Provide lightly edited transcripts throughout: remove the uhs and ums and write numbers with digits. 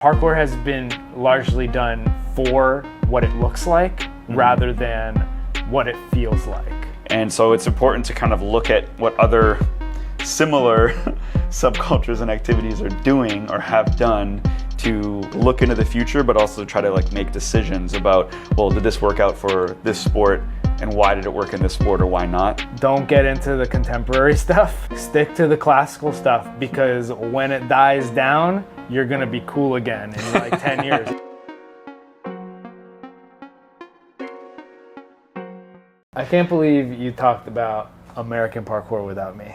Parkour has been largely done for what it looks like rather than what it feels like. And so it's important to kind of look at what other similar subcultures and activities are doing or have done to look into the future, but also try to like make decisions about, well, did this work out for this sport and why did it work in this sport or why not? Don't get into the contemporary stuff. Stick to the classical stuff, because when it dies down, you're gonna be cool again in like 10 years. I can't believe you talked about American parkour without me.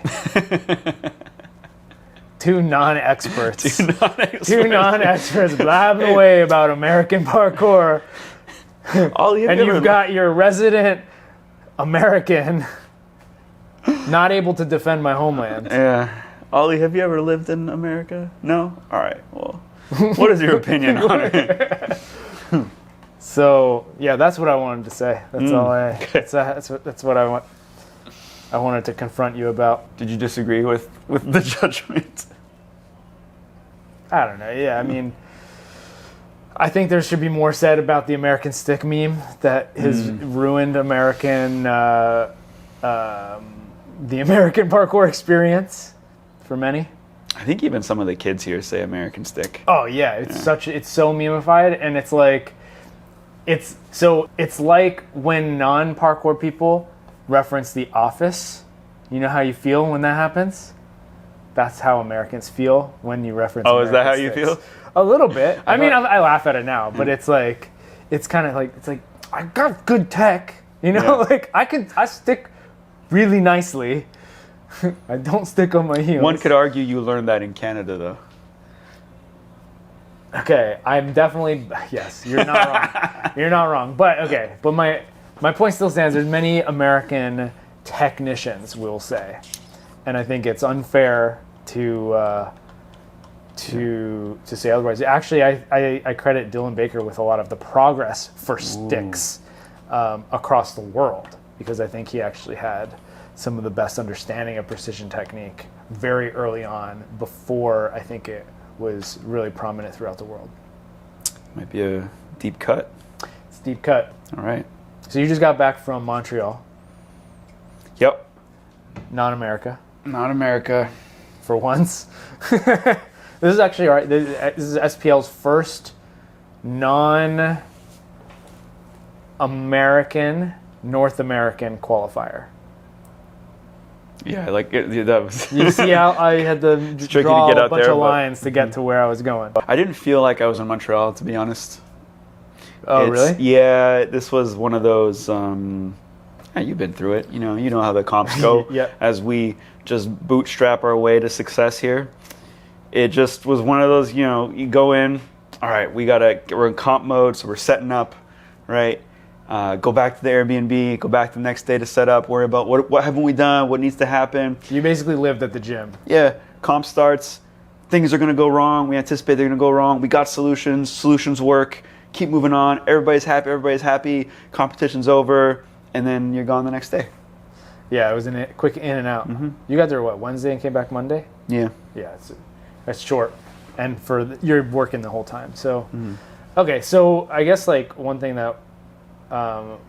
Two non-experts. Two non-experts blabbing away about American parkour. And you've got your resident American not able to defend my homeland. Yeah. Ollie, have you ever lived in America? No? All right. Well, what is your opinion on it? So, yeah, that's what I wanted to say. That's all that's what I want. I wanted to confront you about. Did you disagree with the judgment? I don't know. Yeah, I mean, I think there should be more said about the American stick meme that has ruined the American parkour experience for many. I think even some of the kids here say American stick. Oh yeah, it's so memeified, and it's like like when non-parkour people reference The Office. You know how you feel when that happens? That's how Americans feel when you reference. Oh, American is that how you sticks. feel? A little bit. I mean, I laugh at it now, but it's like, it's kind of like, it's like, I got good tech, you know, like I stick really nicely. I don't stick on my heels. One could argue you learned that in Canada, though. Okay, I'm definitely, yes, you're not wrong. You're not wrong. But okay, but my point still stands. There's many American technicians, we'll say. And I think it's unfair to say otherwise. Actually, I credit Dylan Baker with a lot of the progress for sticks across the world, because I think he actually had some of the best understanding of precision technique very early on, before I think it was really prominent throughout the world. Might be a deep cut. It's a deep cut. All right. So you just got back from Montreal. Yep. Not America. Not America. For once. This is actually, all right, this is SPL's first non-American, North American qualifier. Yeah, like that was. You see how I had to draw a bunch of lines to get to where I was going. I didn't feel like I was in Montreal, to be honest. Oh, really? Yeah, this was one of those. You've been through it. You know how the comps go. Yeah. As we just bootstrap our way to success here, it just was one of those. You go in. All right, we're in comp mode, so we're setting up, right? Go back to the Airbnb, go back the next day to set up, worry about what haven't we done, what needs to happen. You basically lived at the gym. Yeah, comp starts, things are going to go wrong, we anticipate they're going to go wrong, we got solutions work, keep moving on, everybody's happy, competition's over, and then you're gone the next day. Yeah, it was a quick in and out. Mm-hmm. You got there, Wednesday and came back Monday? Yeah. Yeah, that's short. And you're working the whole time. So, Okay, so I guess like one thing that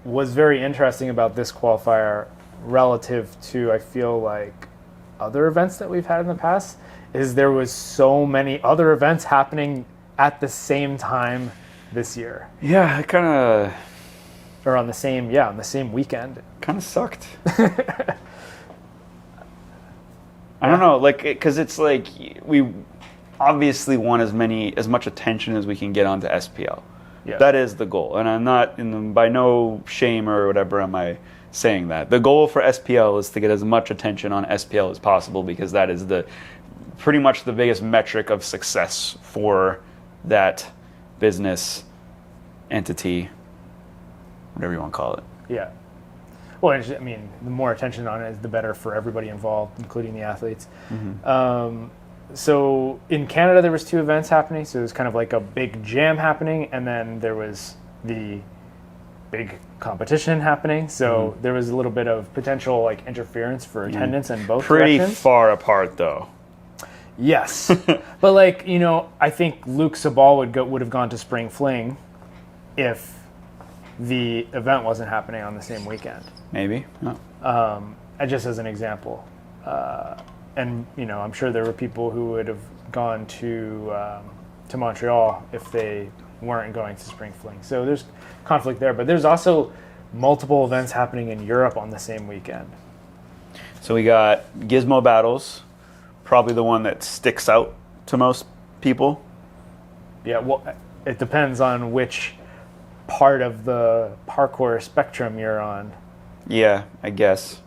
was very interesting about this qualifier relative to, I feel like, other events that we've had in the past, is there was so many other events happening at the same time this year. Yeah, it kind of... Or on the same weekend. Kind of sucked. I don't know, because it's like we obviously want as much attention as we can get onto SPL. Yeah. That is the goal, and I'm not by no shame or whatever am I saying that. The goal for SPL is to get as much attention on SPL as possible, because that is pretty much the biggest metric of success for that business entity, whatever you want to call it. Yeah. Well, I mean, the more attention on it is the better for everybody involved, including the athletes. Mm-hmm. So in Canada, there was 2 events happening. So it was kind of like a big jam happening, and then there was the big competition happening. So there was a little bit of potential like interference for attendance in both directions. Pretty far apart, though. Yes, but like I think Luke Sabal would have gone to Spring Fling if the event wasn't happening on the same weekend. Maybe. Oh. Just as an example, and I'm sure there were people who would have gone to Montreal if they weren't going to Spring Fling. So there's conflict there, but there's also multiple events happening in Europe on the same weekend. So we got Gizmo Battles, probably the one that sticks out to most people. Yeah, well, it depends on which part of the parkour spectrum you're on. Yeah, I guess.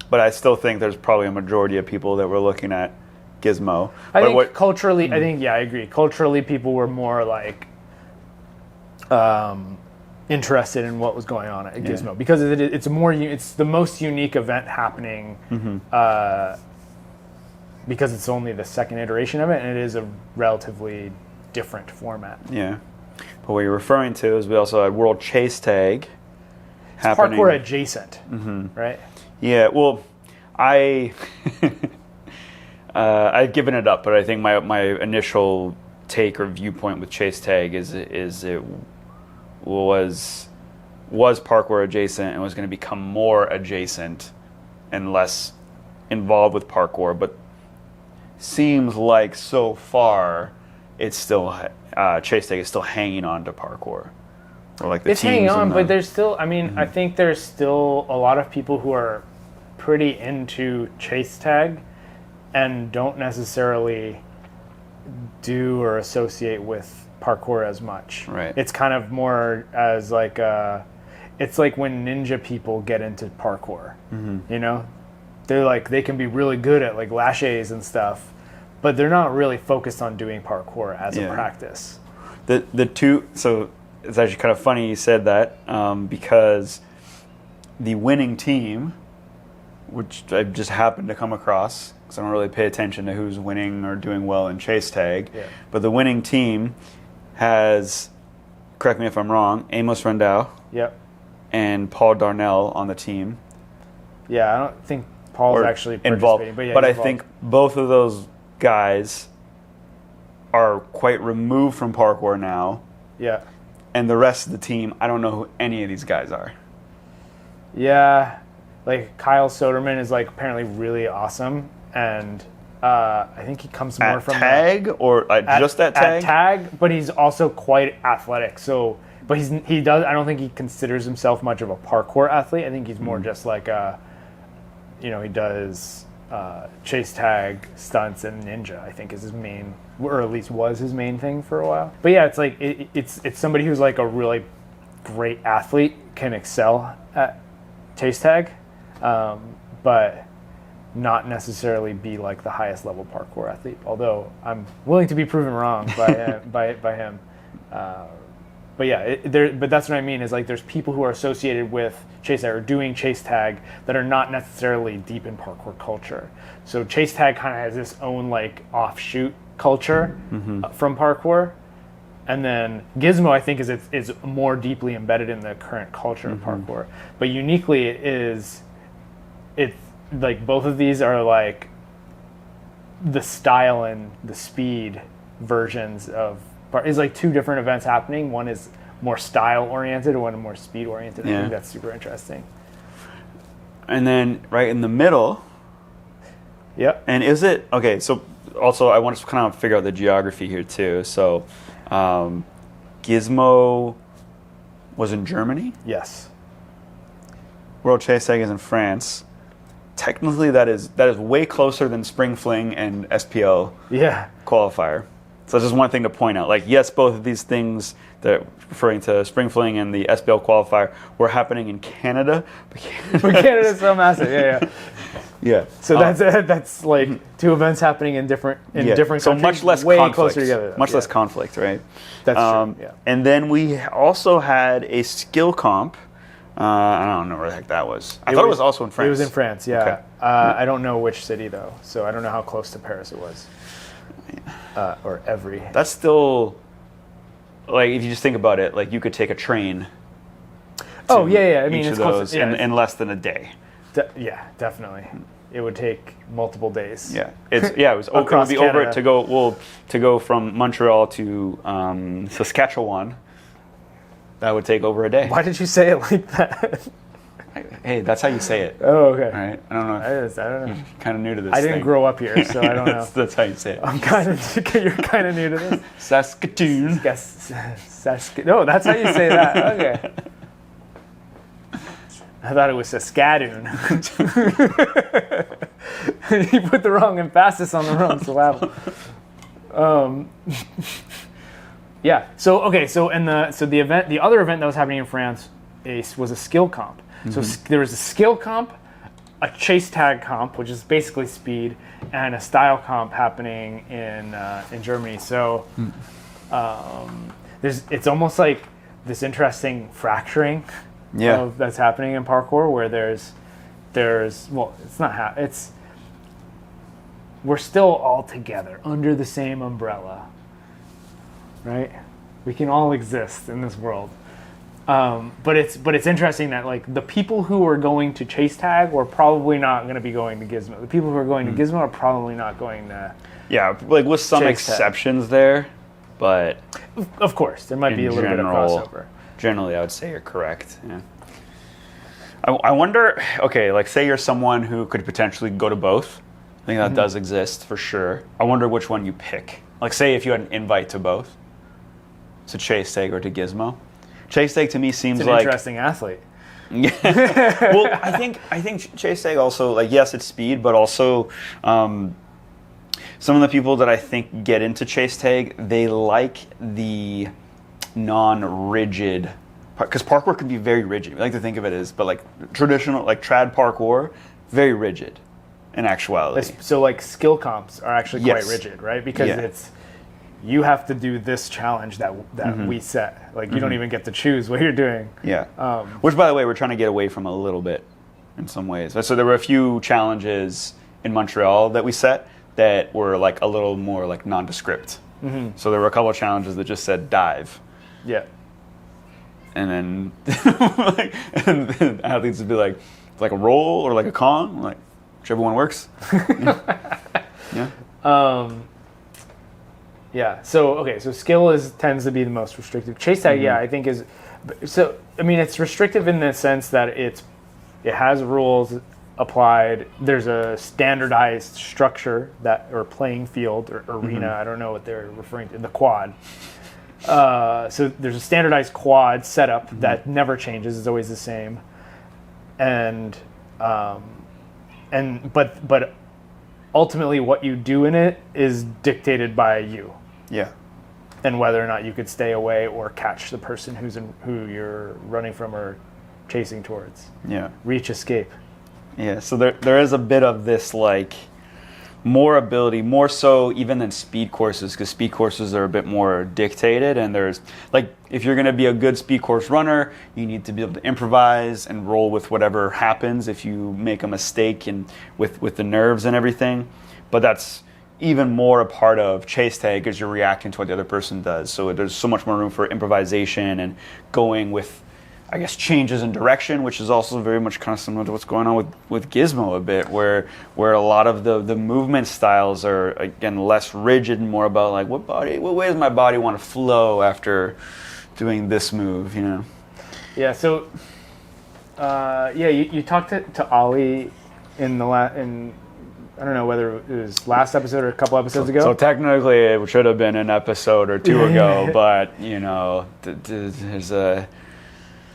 But I still think there's probably a majority of people that were looking at Gizmo. I think culturally, I agree. Culturally, people were more like interested in what was going on at Gizmo because it's the most unique event happening because it's only the second iteration of it, and it is a relatively different format. Yeah. But what you're referring to is we also had World Chase Tag happening. Parkour adjacent, right? Yeah, well, I've given it up, but I think my initial take or viewpoint with Chase Tag is it was parkour adjacent and was going to become more adjacent and less involved with parkour, but seems like so far it's still Chase Tag is still hanging on to parkour. Or like the it's hanging on, but there's still, I think there's still a lot of people who are pretty into Chase Tag and don't necessarily do or associate with parkour as much. Right. It's kind of more as like it's like when ninja people get into parkour. They're like, they can be really good at like laches and stuff, but they're not really focused on doing parkour as a practice. The two, so it's actually kind of funny you said that because the winning team, which I just happened to come across, because I don't really pay attention to who's winning or doing well in Chase Tag, but the winning team has, correct me if I'm wrong, Amos Rendau and Paul Darnell on the team. Yeah, I don't think Paul's actually involved, but but I think both of those guys are quite removed from parkour now. Yeah. And the rest of the team, I don't know who any of these guys are. Yeah, like Kyle Soderman is like apparently really awesome, and I think he comes more from tag or just at tag. At tag, but he's also quite athletic. So, but he does. I don't think he considers himself much of a parkour athlete. I think he's more just like he does chase tag stunts and ninja. I think is his main, or at least was his main thing for a while. But yeah, it's like it's somebody who's like a really great athlete, can excel at chase tag, but not necessarily be like the highest level parkour athlete. Although I'm willing to be proven wrong by him. But yeah, but that's what I mean is like there's people who are associated with chase tag or doing chase tag that are not necessarily deep in parkour culture. So chase tag kind of has its own like offshoot culture from parkour, and then Gizmo I think is more deeply embedded in the current culture of parkour. But uniquely it's like both of these are like the style and the speed versions of. It's like two different events happening. One is more style oriented, and one more speed oriented. I think that's super interesting. And then right in the middle. Yep. And is it okay? So also I want to kind of figure out the geography here too. So Gizmo was in Germany. Yes. World Chase Tag is in France. Technically, that is way closer than Spring Fling and SPL qualifier. So that's just one thing to point out. Like, yes, both of these things that referring to Spring Fling and the SPL qualifier were happening in Canada. But Canada's so massive. Yeah. So that's like two events happening in different countries. So much less way conflict. Closer together. Much less conflict, right? That's true. Yeah. And then we also had a skill comp. I don't know where the heck that was. I thought it was also in France. It was in France, yeah. Okay. I don't know which city though, so I don't know how close to Paris it was. Or every. That's still, like, if you just think about it, like you could take a train. Oh yeah. I mean, each it's of those close, in less than a day. Yeah, definitely. it would take multiple days. Yeah, it was it would be over to go from Montreal to Saskatchewan. That would take over a day. Why did you say it like that? Hey, that's how you say it. Oh, okay. All right. I don't know. I don't know. You're kind of new to this. I didn't grow up here, so I don't know. That's how you say it. You're kind of new to this. Saskatoon. No, that's how you say that. Okay. I thought it was Saskatoon. You put the wrong emphasis on the wrong syllable. Yeah. So okay. So the other event that was happening in France was a skill comp. So there was a skill comp, a chase tag comp, which is basically speed, and a style comp happening in Germany. So it's almost like this interesting fracturing that's happening in parkour, where we're still all together under the same umbrella, right? We can all exist in this world. But it's interesting that like the people who are going to chase tag were probably not going to be going to Gizmo. The people who are going to Gizmo are probably not going to. Yeah, like with some exceptions there, but of course there might be a little bit of crossover. Generally, I would say you're correct. Yeah. I wonder. Okay, like say you're someone who could potentially go to both. I think that does exist for sure. I wonder which one you pick. Like say if you had an invite to both, to chase tag or to Gizmo. Chase tag to me seems like an interesting athlete. Yeah. Well, I think chase tag also, like, yes, it's speed, but also some of the people that I think get into chase tag, they like the non-rigid, because parkour can be very rigid. We like to think of it as, but like traditional, like trad parkour, very rigid in actuality. So like skill comps are actually quite rigid, right? Because you have to do this challenge that we set. Like you don't even get to choose what you're doing. Yeah. Which, by the way, we're trying to get away from a little bit in some ways. So there were a few challenges in Montreal that we set that were like a little more like nondescript. So there were a couple of challenges that just said dive. Yeah. And then and athletes would be like a roll or like a Kong, like whichever one works. Yeah. Yeah. So skill tends to be the most restrictive. Chase tag, I think is. So I mean, it's restrictive in the sense that it has rules applied. There's a standardized structure or playing field or arena. I don't know what they're referring to. The quad. So there's a standardized quad setup that never changes. It's always the same. But ultimately, what you do in it is dictated by you. Yeah. And whether or not you could stay away or catch the person who you're running from or chasing towards. Yeah. Reach, escape. Yeah. So there is a bit of this like more ability, more so even than speed courses, because speed courses are a bit more dictated, and there's like if you're going to be a good speed course runner, you need to be able to improvise and roll with whatever happens if you make a mistake and with the nerves and everything. But that's even more a part of chase tag because you're reacting to what the other person does. So there's so much more room for improvisation and going with, I guess, changes in direction, which is also very much kind of similar to what's going on with Gizmo a bit, where a lot of the movement styles are, again, less rigid and more about like what way does my body want to flow after doing this move, you know? Yeah. So, you talked to Ollie in I don't know whether it was last episode or a couple episodes ago. So technically, it should have been an episode or two ago, but you know, there's a.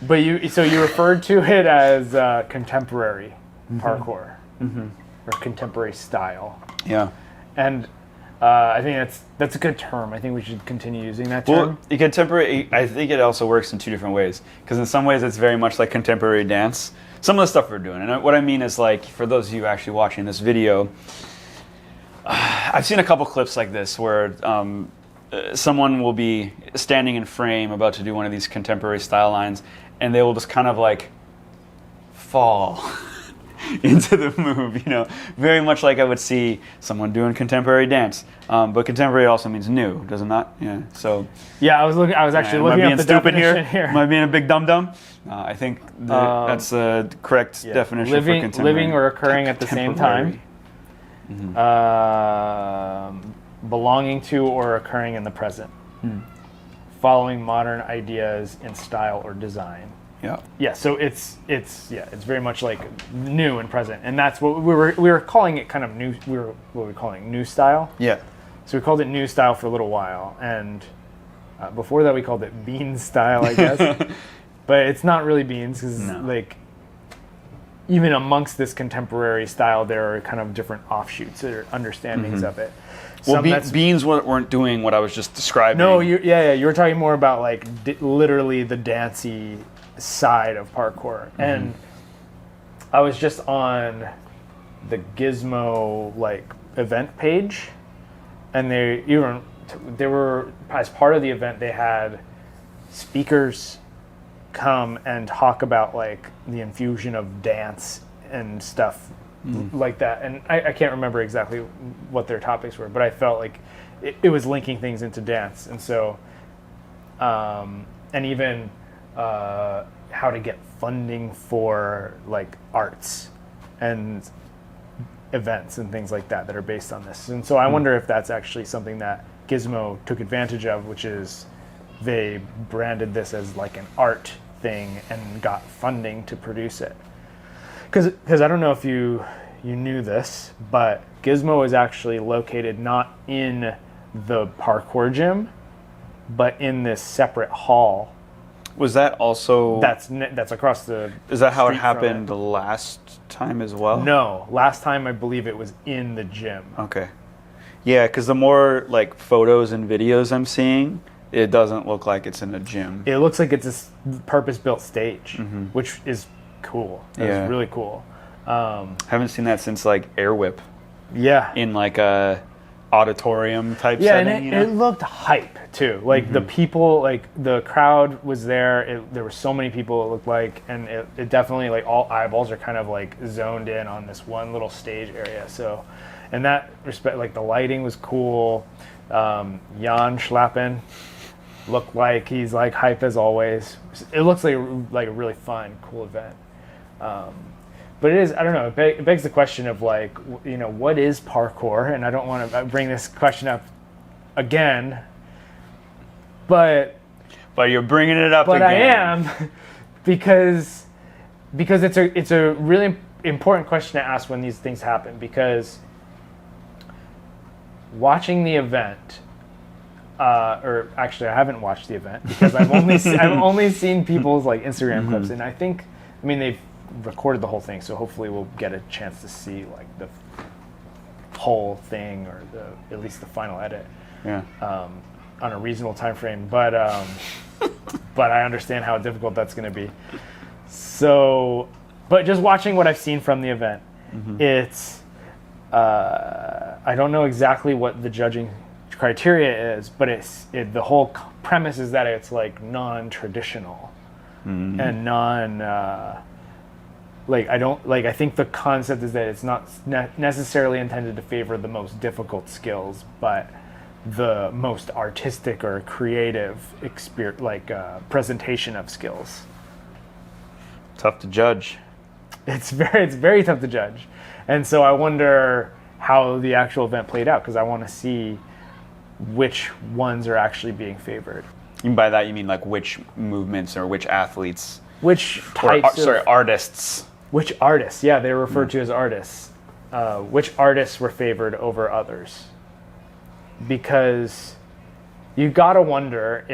But you referred to it as contemporary parkour or contemporary style. Yeah. And I think that's a good term. I think we should continue using that term. Well, contemporary, I think it also works in two different ways. Because in some ways, it's very much like contemporary dance. Some of the stuff we're doing. And what I mean is, like, for those of you actually watching this video, I've seen a couple clips like this where someone will be standing in frame about to do one of these contemporary style lines, and they will just kind of, like, fall. into the move. Very much like I would see someone doing contemporary dance. But contemporary also means new, does it not? Yeah. So. Yeah, I was actually looking up the definition here. Am I being a big dum-dum? I think that's the correct definition for contemporary. Living or occurring at the same time. Belonging to or occurring in the present. Following modern ideas in style or design. Yeah. Yeah. So it's very much like new and present, and that's what we were calling it, kind of new. What were we calling new style? Yeah. So we called it new style for a little while, and before that we called it beans style, I guess. But it's not really beans because like even amongst this contemporary style, there are kind of different offshoots or understandings of it. Well, beans weren't doing what I was just describing. No, you were talking more about like literally the dancey side of parkour, and I was just on the Gizmo like event page, and they were, as part of the event, they had speakers come and talk about like the infusion of dance and stuff like that, and I can't remember exactly what their topics were, but I felt like it was linking things into dance, and so and even how to get funding for like arts and events and things like that are based on this. And so I wonder if that's actually something that Gizmo took advantage of, which is they branded this as like an art thing and got funding to produce it. Because I don't know if you knew this, but Gizmo is actually located not in the parkour gym, but in this separate hall. Was that also... That's across the... Is that how it happened last time as well? No. Last time I believe it was in the gym. Okay. Yeah, because the more like photos and videos I'm seeing, it doesn't look like it's in a gym. It looks like it's a purpose-built stage, which is cool. It's really cool. Haven't seen that since like Air Whip. Yeah. In like a auditorium type setting. Yeah, and it looked hype too. Like the people, like the crowd was there. There were so many people, it looked like, and it definitely, like, all eyeballs are kind of like zoned in on this one little stage area. So in that respect, like the lighting was cool. Jan Schlappen looked like he's like hype as always. It looks like a really fun, cool event. But it is, I don't know, it begs the question of like, what is parkour? And I don't want to bring this question up again, but you're bringing it up again. But I am, because it's a really important question to ask when these things happen, because watching the event, or actually I haven't watched the event because I've only seen people's like Instagram clips, and I mean they've recorded the whole thing, so hopefully we'll get a chance to see like the whole thing, or at least the final edit, on a reasonable time frame. But I understand how difficult that's going to be. So, but just watching what I've seen from the event, it's I don't know exactly what the judging criteria is, but the whole premise is that it's like non-traditional and I think the concept is that it's not necessarily intended to favor the most difficult skills, but the most artistic or creative presentation of skills. Tough to judge. It's very tough to judge, and so I wonder how the actual event played out, because I want to see which ones are actually being favored. And by that you mean like which movements or which athletes? Which types artists. Which artists? Yeah, they're referred to as artists. Which artists were favored over others? Because you gotta wonder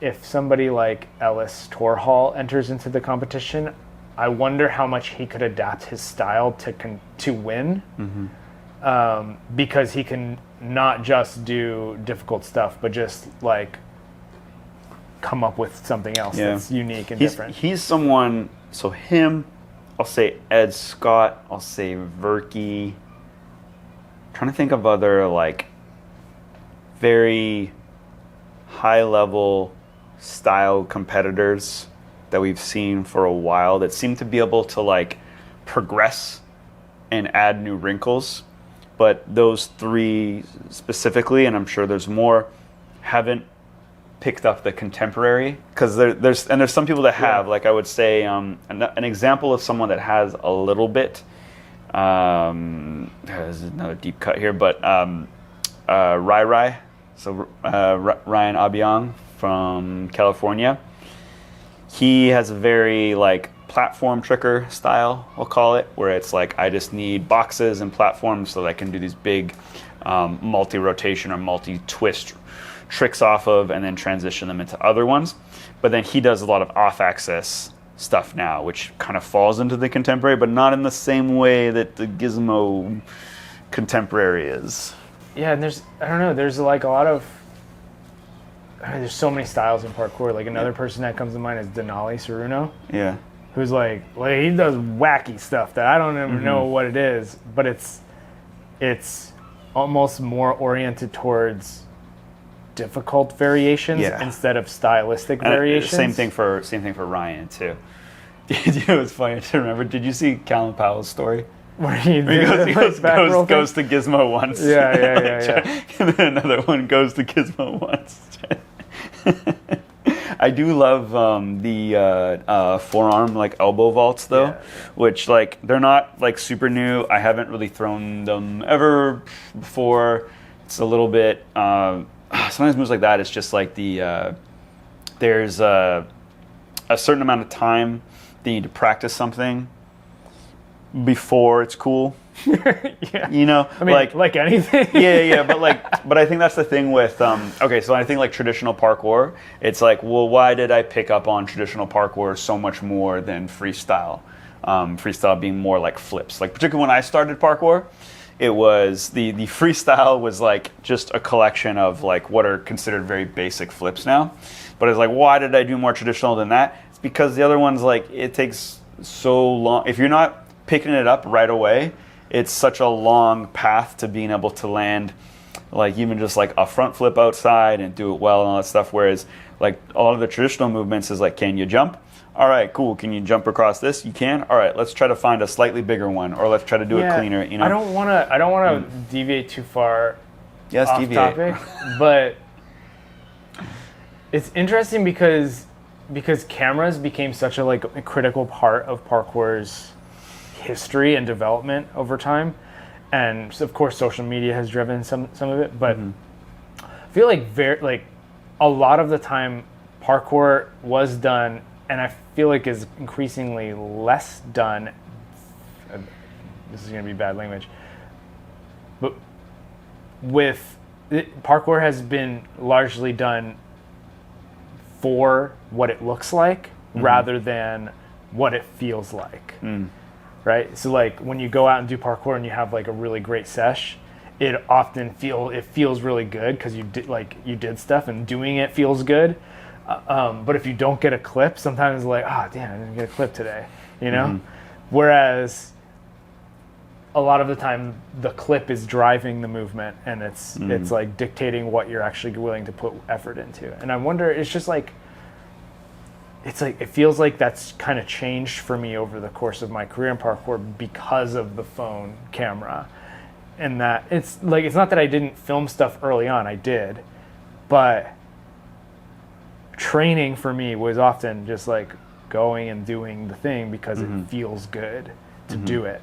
if somebody like Ellis Torhall enters into the competition, I wonder how much he could adapt his style to win. Because he can not just do difficult stuff, but just like come up with something else that's unique and different. He's someone, so him, I'll say Ed Scott, I'll say Verky. Trying to think of other like very high level style competitors that we've seen for a while that seem to be able to like progress and add new wrinkles. But those three specifically, and I'm sure there's more, haven't picked up the contemporary, because there's some people that have. Like I would say, an example of someone that has a little bit. There's another deep cut here, but Rai, so Ryan Abiang from California. He has a very like platform tricker style, we'll call it, where it's like I just need boxes and platforms so that I can do these big multi-rotation or multi-twist tricks off of and then transition them into other ones. But then he does a lot of off-axis stuff now, which kind of falls into the contemporary, but not in the same way that the Gizmo contemporary is. Yeah, and there's like a lot of, there's so many styles in parkour. Like another person that comes to mind is Denali Saruno. Yeah. Who's like he does wacky stuff that I don't even know what it is, but it's almost more oriented towards difficult variations instead of stylistic variations. Same thing for Ryan too. You know, it's funny to remember. Did you see Callum Powell's story? Where he goes to Gizmo once. Yeah. And then another one goes to Gizmo once. I do love the forearm like elbow vaults though, which like they're not like super new. I haven't really thrown them ever before. It's a little bit. Sometimes moves like that. It's just like there's a certain amount of time that you need to practice something before it's cool. You know, I mean, like anything. but I think that's the thing with okay, so I think like traditional parkour, it's like, well, why did I pick up on traditional parkour so much more than freestyle? Freestyle being more like flips. Like particularly when I started parkour, it was the freestyle was like just a collection of like what are considered very basic flips now. But it's like, why did I do more traditional than that? It's because the other ones, like, it takes so long. If you're not picking it up right away, it's such a long path to being able to land, like even just like a front flip outside and do it well and all that stuff. Whereas like a lot of the traditional movements is like, can you jump? All right, cool. Can you jump across this? You can. All right, let's try to find a slightly bigger one, or let's try to do it cleaner. You know, I don't want to deviate too far off topic, but it's interesting because cameras became such a critical part of parkour's history and development over time, and of course social media has driven some of it. But I feel like a lot of the time parkour was done, and I feel like is increasingly less done. This is going to be bad language, but parkour has been largely done for what it looks like rather than what it feels like. Right? So like when you go out and do parkour and you have like a really great sesh, it often feels really good because you did stuff and doing it feels good. But if you don't get a clip, sometimes it's like, damn, I didn't get a clip today, you know? Whereas a lot of the time the clip is driving the movement, and it's like dictating what you're actually willing to put effort into. And I wonder, it's just like, it feels like that's kind of changed for me over the course of my career in parkour because of the phone camera. And that it's not that I didn't film stuff early on, I did, but training for me was often just like going and doing the thing because it feels good to do it.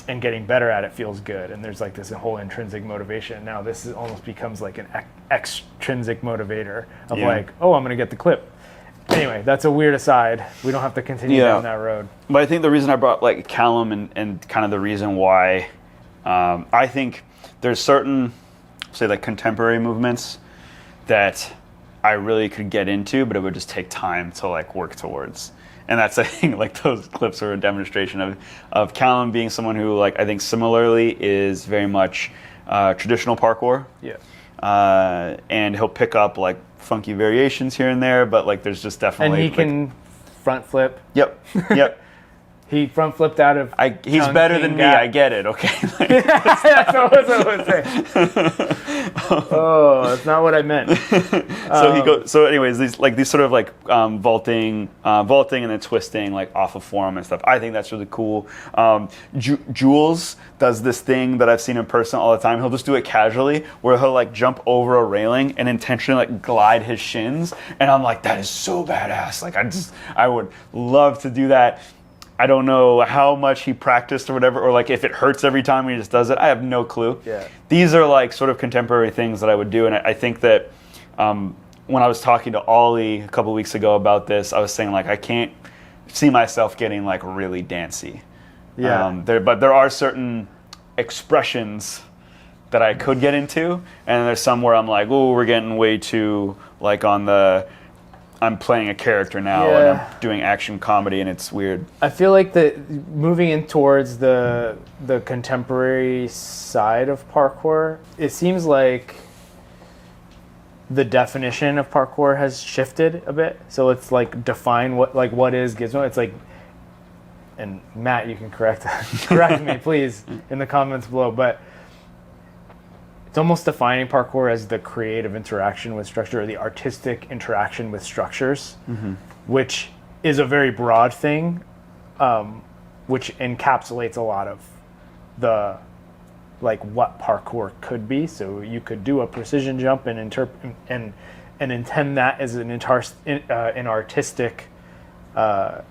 And getting better at it feels good, and there's like this whole intrinsic motivation. Now this almost becomes like an extrinsic motivator of like, I'm gonna get the clip. Anyway, that's a weird aside. We don't have to continue down that road. But I think the reason I brought like Callum and kind of the reason why I think there's certain, say, like contemporary movements that I really could get into, but it would just take time to like work towards. And that's, I think, like those clips are a demonstration of Callum being someone who, like, I think similarly is very much traditional parkour. Yeah. And he'll pick up like funky variations here and there, but like there's just definitely. And he can front flip. Yep. He front flipped out of. He's better than me. I get it. Okay. That's what I was saying. Oh, that's not what I meant. So anyways, these sort of like vaulting and then twisting like off of form and stuff. I think that's really cool. Jules does this thing that I've seen in person all the time. He'll just do it casually, where he'll like jump over a railing and intentionally like glide his shins, and I'm like, that is so badass. Like I would love to do that. I don't know how much he practiced or whatever, or like if it hurts every time he just does it. I have no clue. Yeah. These are like sort of contemporary things that I would do, and I think that when I was talking to Ollie a couple weeks ago about this, I was saying like I can't see myself getting like really dancey. Yeah. But there are certain expressions that I could get into, and there's some where I'm like, oh, we're getting way too like on the. I'm playing a character now, and I'm doing action comedy, and it's weird. I feel like moving in towards the contemporary side of parkour, it seems like the definition of parkour has shifted a bit. So it's like define what is Gizmo. It's like, and Matt, you can correct me please in the comments below, but it's almost defining parkour as the creative interaction with structure, or the artistic interaction with structures, which is a very broad thing, which encapsulates a lot of the like what parkour could be. So you could do a precision jump and intend that as an artistic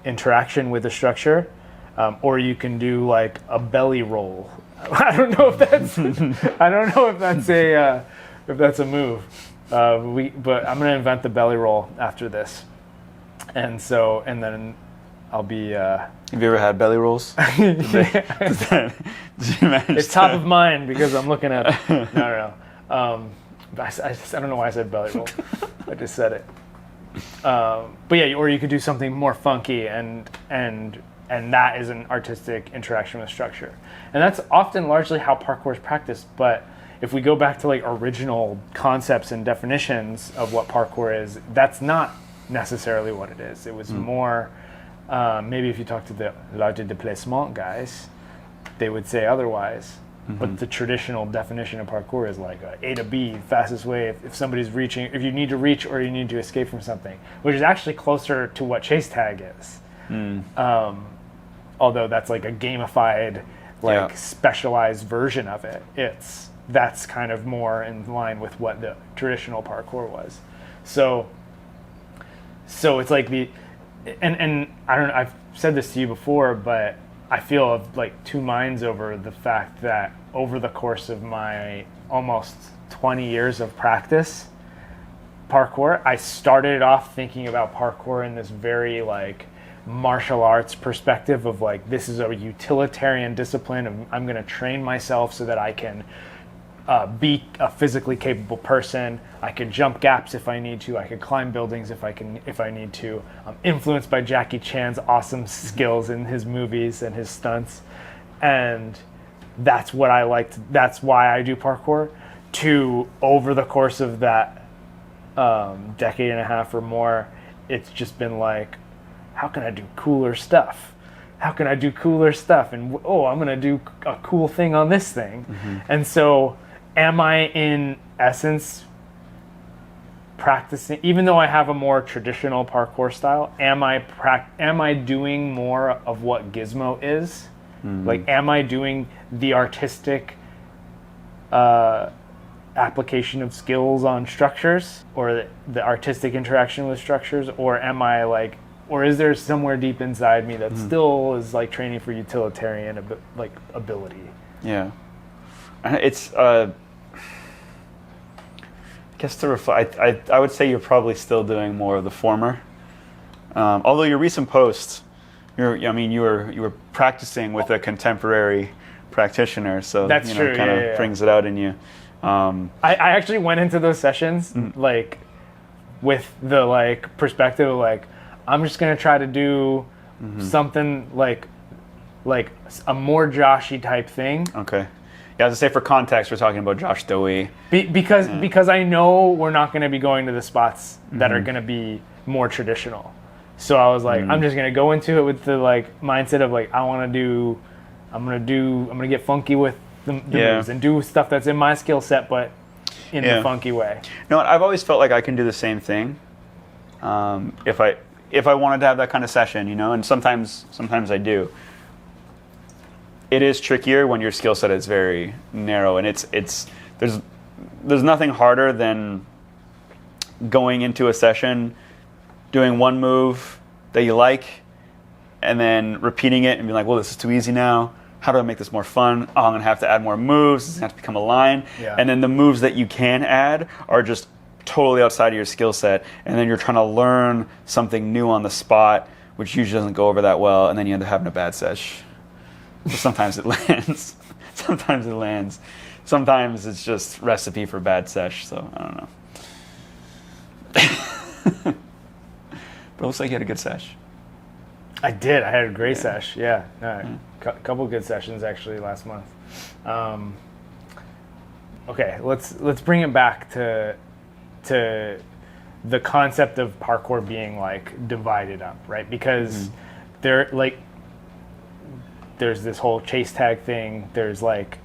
interaction with the structure, or you can do like a belly roll. I don't know if that's a move. But I'm gonna invent the belly roll after this, and then I'll be. Have you ever had belly rolls? It's top of mind because I'm looking at. No. I don't know why I said belly roll. I just said it. But yeah, or you could do something more funky and that is an artistic interaction with structure. And that's often largely how parkour is practiced. But if we go back to like original concepts and definitions of what parkour is, that's not necessarily what it is. It was more, maybe if you talk to the l'art de déplacement guys, they would say otherwise. But the traditional definition of parkour is like A to B, fastest way if somebody's reaching, if you need to reach or you need to escape from something, which is actually closer to what chase tag is. Although that's like a gamified, specialized version of it. That's kind of more in line with what the traditional parkour was. So it's like and I don't know, I've said this to you before, but I feel of like two minds over the fact that over the course of my almost 20 years of practice, parkour, I started off thinking about parkour in this very like martial arts perspective of like, this is a utilitarian discipline of I'm going to train myself so that I can be a physically capable person. I can jump gaps if I need to. I can climb buildings if I need to. I'm influenced by Jackie Chan's awesome skills in his movies and his stunts, and that's what I liked. That's why I do parkour. To over the course of that decade and a half or more, it's just been like, how can I do cooler stuff? How can I do cooler stuff? And I'm going to do a cool thing on this thing. And so am I in essence practicing, even though I have a more traditional parkour style, am I doing more of what Gizmo is? Like, am I doing the artistic application of skills on structures, or the artistic interaction with structures, or am I like, or is there somewhere deep inside me that still is like training for utilitarian ability? Yeah, it's I guess to reflect, I would say you're probably still doing more of the former. Although your recent post, you were practicing with a contemporary practitioner, so that's true. Kind of brings it out in you. I actually went into those sessions like with the like perspective of like, I'm just gonna try to do something like a more Joshy type thing. Okay. Yeah, as I say, for context, we're talking about Josh Dowie. Because I know we're not going to be going to the spots that are going to be more traditional. So I was like, I'm just gonna go into it with the like mindset of like I'm gonna get funky with the moves and do stuff that's in my skill set, but in the funky way. You know what? I've always felt like I can do the same thing. If I wanted to have that kind of session, you know, and sometimes I do. It is trickier when your skill set is very narrow, and there's nothing harder than going into a session, doing one move that you like, and then repeating it and being like, well, this is too easy now. How do I make this more fun? Oh, I'm going to have to add more moves. It's going to have to become a line. Yeah. And then the moves that you can add are just totally outside of your skill set. And then you're trying to learn something new on the spot, which usually doesn't go over that well. And then you end up having a bad sesh. So sometimes it lands. Sometimes it lands. Sometimes it's just recipe for bad sesh. So I don't know. But it looks like you had a good sesh. I did. I had a great sesh. Yeah. No, couple good sessions actually last month. Okay, let's bring it back to the concept of parkour being like divided up, right? Because there's this whole chase tag thing. There's like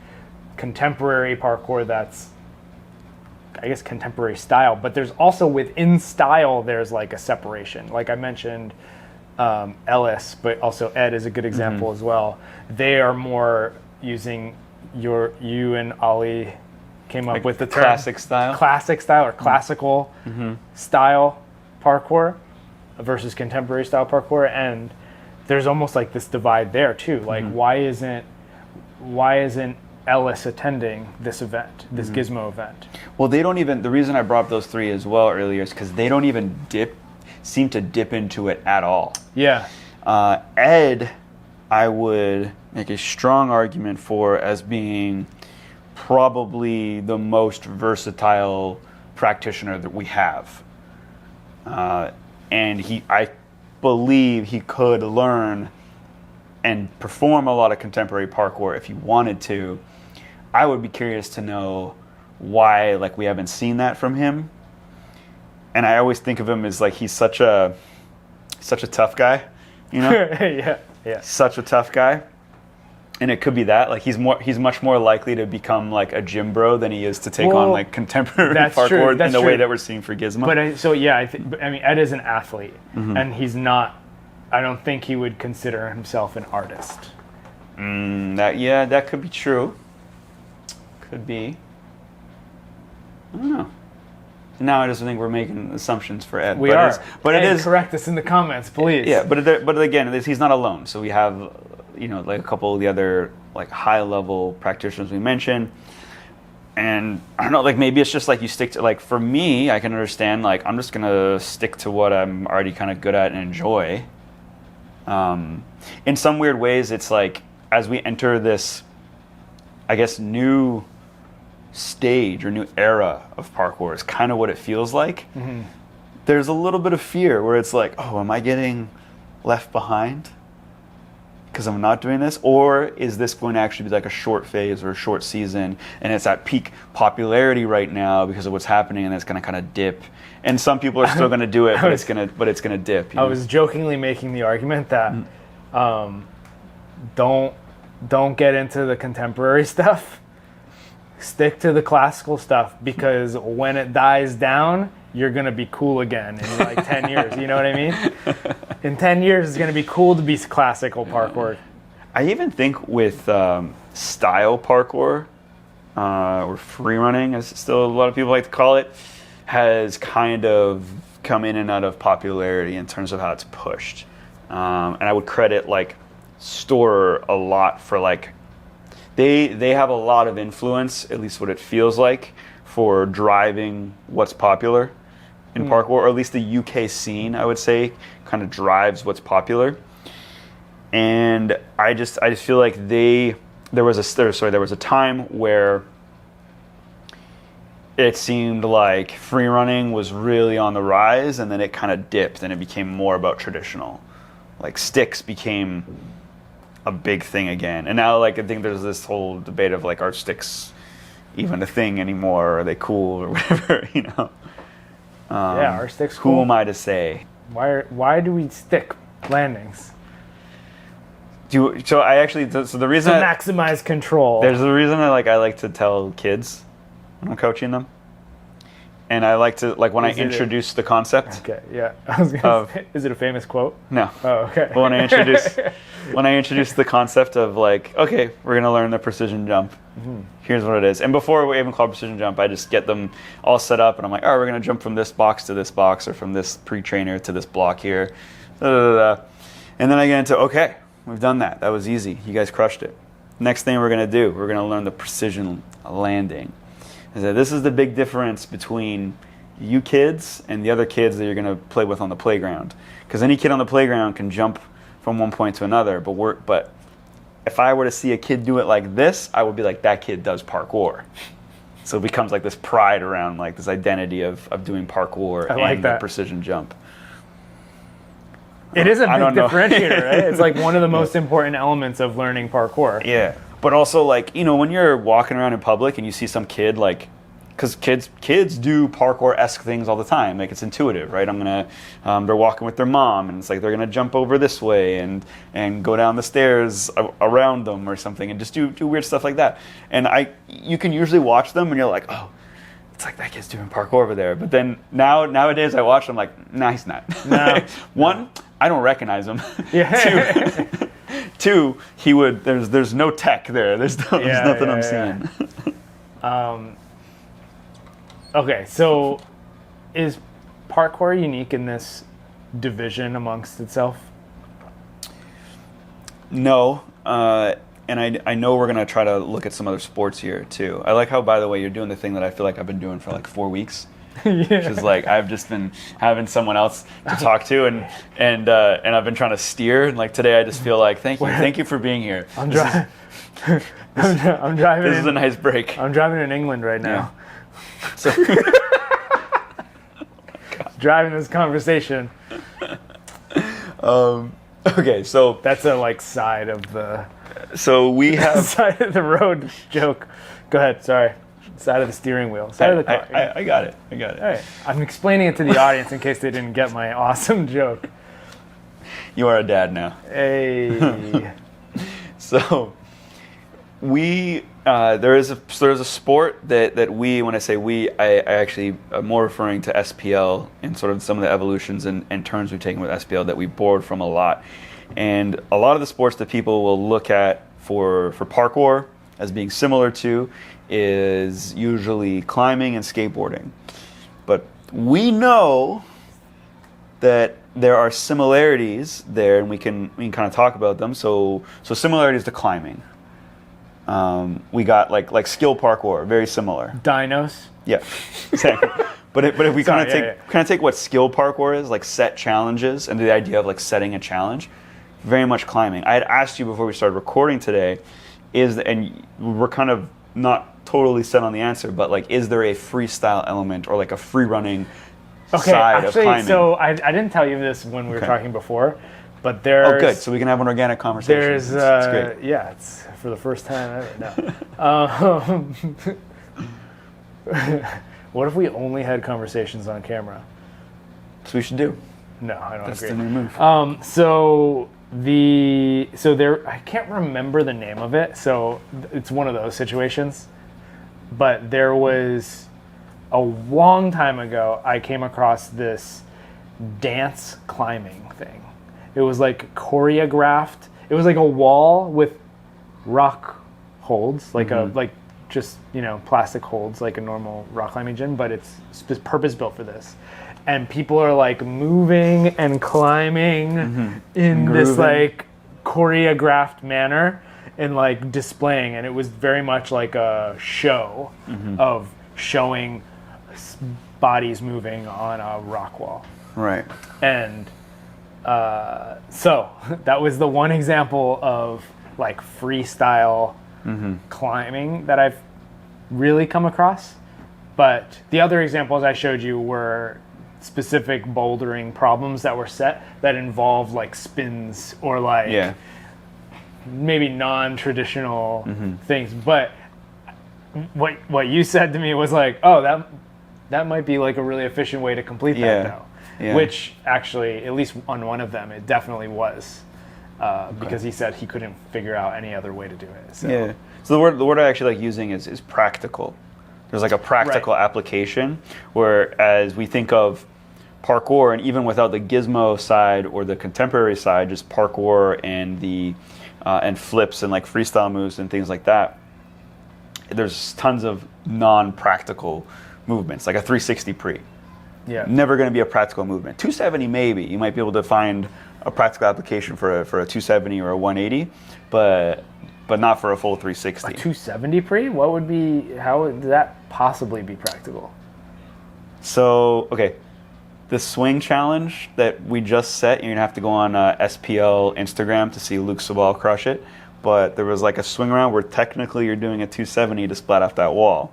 contemporary parkour that's, I guess, contemporary style, but there's also within style there's like a separation. Like I mentioned, Ellis, but also Ed is a good example as well. They are more using you and Ollie came up like with the term classic style or classical style parkour versus contemporary style parkour, and there's almost like this divide there too. Like why isn't Ellis attending this event, this Gizmo event? Well, they don't even, the reason I brought up those three as well earlier is because they don't even seem to dip into it at all. Yeah. Ed, I would make a strong argument for as being probably the most versatile practitioner that we have. And I believe he could learn and perform a lot of contemporary parkour if he wanted to. I would be curious to know why we haven't seen that from him. And I always think of him as like he's such a tough guy, you know? yeah. Such a tough guy. And it could be that he's much more likely to become like a gym bro than he is to take on like contemporary parkour in the way that we're seeing for Gizmo. But I mean Ed is an athlete, and he's not. I don't think he would consider himself an artist. That could be true. Could be. I don't know. Now I just think we're making assumptions for Ed. We are. Correct us in the comments, please. Yeah, but again, he's not alone. So we have, like a couple of the other like high level practitioners we mentioned, and I don't know, like maybe it's just like you stick to, like for me, I can understand like I'm just gonna stick to what I'm already kind of good at and enjoy. In some weird ways, it's like as we enter this, I guess, new stage or new era of parkour is kind of what it feels like. There's a little bit of fear where it's like, oh, am I getting left behind because I'm not doing this? Or is this going to actually be like a short phase or a short season and it's at peak popularity right now because of what's happening and it's going to kind of dip? And some people are still going to do it, but it's going to dip. I was jokingly making the argument that don't get into the contemporary stuff. Stick to the classical stuff, because when it dies down, you're going to be cool again in like 10 years. You know what I mean? In 10 years, it's going to be cool to be classical parkour. I even think with style parkour, or free running, as still a lot of people like to call it, has kind of come in and out of popularity in terms of how it's pushed. And I would credit like Store a lot for like, They have a lot of influence, at least what it feels like, for driving what's popular in parkour, or at least the UK scene, I would say, kind of drives what's popular. And I just feel like there was a time where it seemed like free running was really on the rise, and then it kind of dipped and it became more about traditional. Like sticks became a big thing again, and now like I think there's this whole debate of like, are sticks even a thing anymore? Are they cool or whatever? Yeah, are sticks cool? Who am I to say? Why do we stick landings? So the reason to maximize control. There's a reason I like to tell kids when I'm coaching them, and I like to when I introduce the concept. Okay, yeah. I was gonna say, is it a famous quote? No. Oh, okay. But when I introduce the concept of okay, we're gonna learn the precision jump. Mm-hmm. Here's what it is. And before we even call it precision jump, I just get them all set up, and I'm like, all right, we're gonna jump from this box to this box, or from this pre-trainer to this block here, and then I get into okay. We've done that. That was easy. You guys crushed it. Next thing we're going to do, we're going to learn the precision landing. This is the big difference between you kids and the other kids that you're going to play with on the playground. Because any kid on the playground can jump from one point to another. But if I were to see a kid do it like this, I would be like, that kid does parkour. So it becomes this pride around this identity of doing parkour and the precision jump. It is a big differentiator, right? It's one of the most important elements of learning parkour. Yeah. But also, when you're walking around in public and you see some kid, because kids do parkour-esque things all the time. It's intuitive, right? They're walking with their mom, and it's they're going to jump over this way and go down the stairs around them or something and just do weird stuff like that. And you can usually watch them and you're like, oh, it's that kid's doing parkour over there. But then nowadays I watch them nah, he's not. No. One, I don't recognize him. Yeah. Two, he would. There's no tech there. There's nothing I'm seeing. Okay, so is parkour unique in this division amongst itself? No, and I know we're gonna try to look at some other sports here too. I like how, by the way, you're doing the thing that I feel like I've been doing for 4 weeks. Yeah. Which is I've just been having someone else to talk to, and I've been trying to steer. And today, I just feel thank you for being here. I'm driving. This is a nice break. I'm driving in England right now. Yeah. So driving this conversation. Okay, so that's a side of the. So we have side of the road joke. Go ahead. Sorry. Side of the steering wheel. Side of the car. I got it. All right. I'm explaining it to the audience in case they didn't get my awesome joke. You are a dad now. Hey. So there's a sport that we, when I say we, I actually am more referring to SPL and sort of some of the evolutions and turns we've taken with SPL that we borrowed from a lot. And a lot of the sports that people will look at for parkour as being similar to is usually climbing and skateboarding. But we know that there are similarities there, and we can kind of talk about them. So similarities to climbing. We got like skill parkour, very similar. Dinos. Yeah, exactly. But if we kind of take what skill parkour is, set challenges, and the idea of setting a challenge, very much climbing. I had asked you before we started recording today, and we're kind of not totally set on the answer, but is there a freestyle element or a free running side of climbing? So I didn't tell you this when we were talking before, but there's... Oh, good. So we can have an organic conversation. There's... It's great. Yeah, it's for the first time ever. No. What if we only had conversations on camera? That's what we should do. No, I don't agree. That's the new move. So there, I can't remember the name of it, so it's one of those situations. But there was a long time ago, I came across this dance climbing thing. It was choreographed. It was a wall with rock holds, plastic holds, like a normal rock climbing gym, but it's purpose built for this. And people are moving and climbing in this choreographed manner and displaying, and it was very much like a show of showing bodies moving on a rock wall. Right. And so that was the one example of freestyle climbing that I've really come across. But the other examples I showed you were specific bouldering problems that were set that involve spins or maybe non-traditional things. But what you said to me was oh, that might be a really efficient way to complete that though. which actually, at least on one of them, it definitely was. Because he said he couldn't figure out any other way to do it. So. Yeah. So the word I actually like using is practical. There's like a practical application, whereas we think of parkour, and even without the gizmo side or the contemporary side, just parkour and the and flips and like freestyle moves and things like that. There's tons of non-practical movements, like a 360 pre. Yeah. Never going to be a practical movement. 270 maybe. You might be able to find a practical application for a 270 or a 180, but not for a full 360. A 270 pre? How would that possibly be practical? So, okay, the swing challenge that we just set, you're going to have to go on SPL Instagram to see Luke Sabal crush it, but there was like a swing around where technically you're doing a 270 to splat off that wall.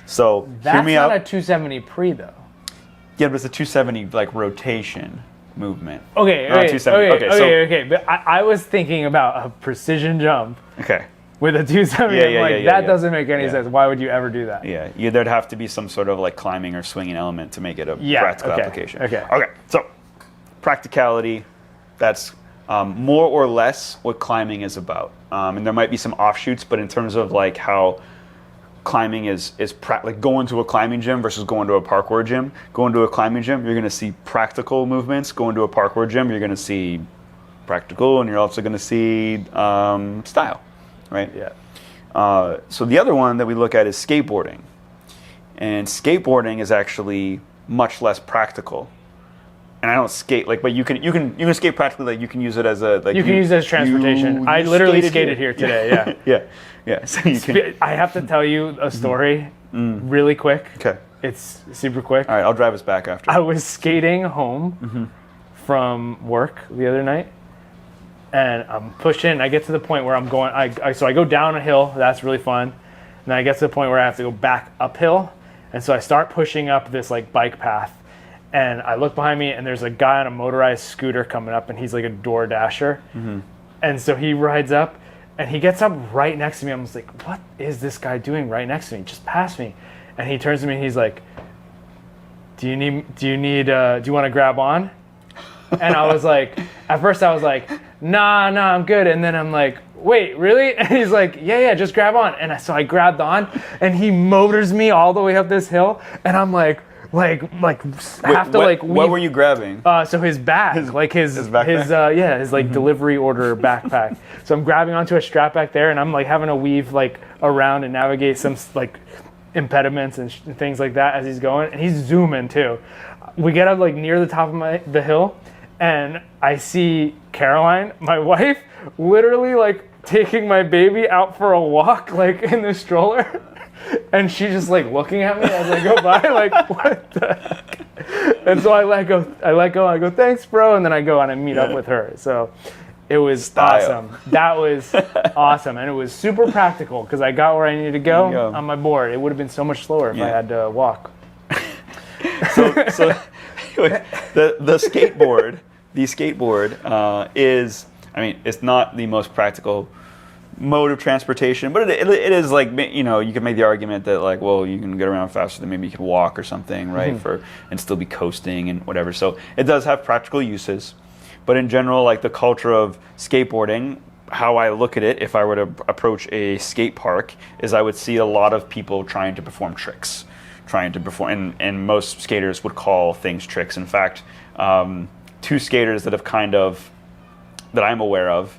So, hear me out. That's not a 270 pre though. Yeah, but it's a 270 like rotation movement. Okay. But I was thinking about a precision jump. Okay. With a 270, that doesn't make any sense. Why would you ever do that? Yeah, there'd have to be some sort of like climbing or swinging element to make it a practical application. Okay. So practicality, that's more or less what climbing is about. And there might be some offshoots, but in terms of like how climbing is like going to a climbing gym versus going to a parkour gym. Going to a climbing gym, you're going to see practical movements. Going to a parkour gym, you're going to see practical, and you're also going to see style. Right? Yeah. So the other one that we look at is skateboarding. And skateboarding is actually much less practical. And I don't skate but you can skate practically. Like you can use it as a you can use it as transportation. I literally skated here today. Yeah. Yeah. So you can. I have to tell you a story really quick. Okay. It's super quick. All right, I'll drive us back after. I was skating home from work the other night. And I'm pushing. I get to the point where I'm going. So I go down a hill. That's really fun. And then I get to the point where I have to go back uphill. And so I start pushing up this like bike path. And I look behind me, and there's a guy on a motorized scooter coming up, and he's like a door dasher. And so he rides up, and he gets up right next to me. I'm just like, what is this guy doing right next to me? Just past me. And he turns to me, and he's like, do you want to grab on? And I was like, at first I was like, nah, I'm good. And then I'm like, wait, really? And he's like, yeah, just grab on. And so I grabbed on, and he motors me all the way up this hill. And I'm like, what were you grabbing? So his bag, his delivery order backpack. So I'm grabbing onto a strap back there, and I'm like having to weave like around and navigate some like impediments and things like that as he's going. And he's zooming too. We get up like near the top of the hill. And I see Caroline, my wife, literally like taking my baby out for a walk, like in the stroller. And she's just like looking at me as I go by, like, what the heck? And so I let go, I go, thanks, bro. And then I go and I meet up with her. So it was awesome. That was awesome. And it was super practical because I got where I needed to go on my board. It would have been so much slower if I had to walk. So anyway, the skateboard. The skateboard is, it's not the most practical mode of transportation, but it is like, you can make the argument that like, well, you can get around faster than maybe you could walk or something, right? And still be coasting and whatever. So it does have practical uses, but in general, like the culture of skateboarding, how I look at it, if I were to approach a skate park, is I would see a lot of people trying to perform tricks, and most skaters would call things tricks. In fact, two skaters that I'm aware of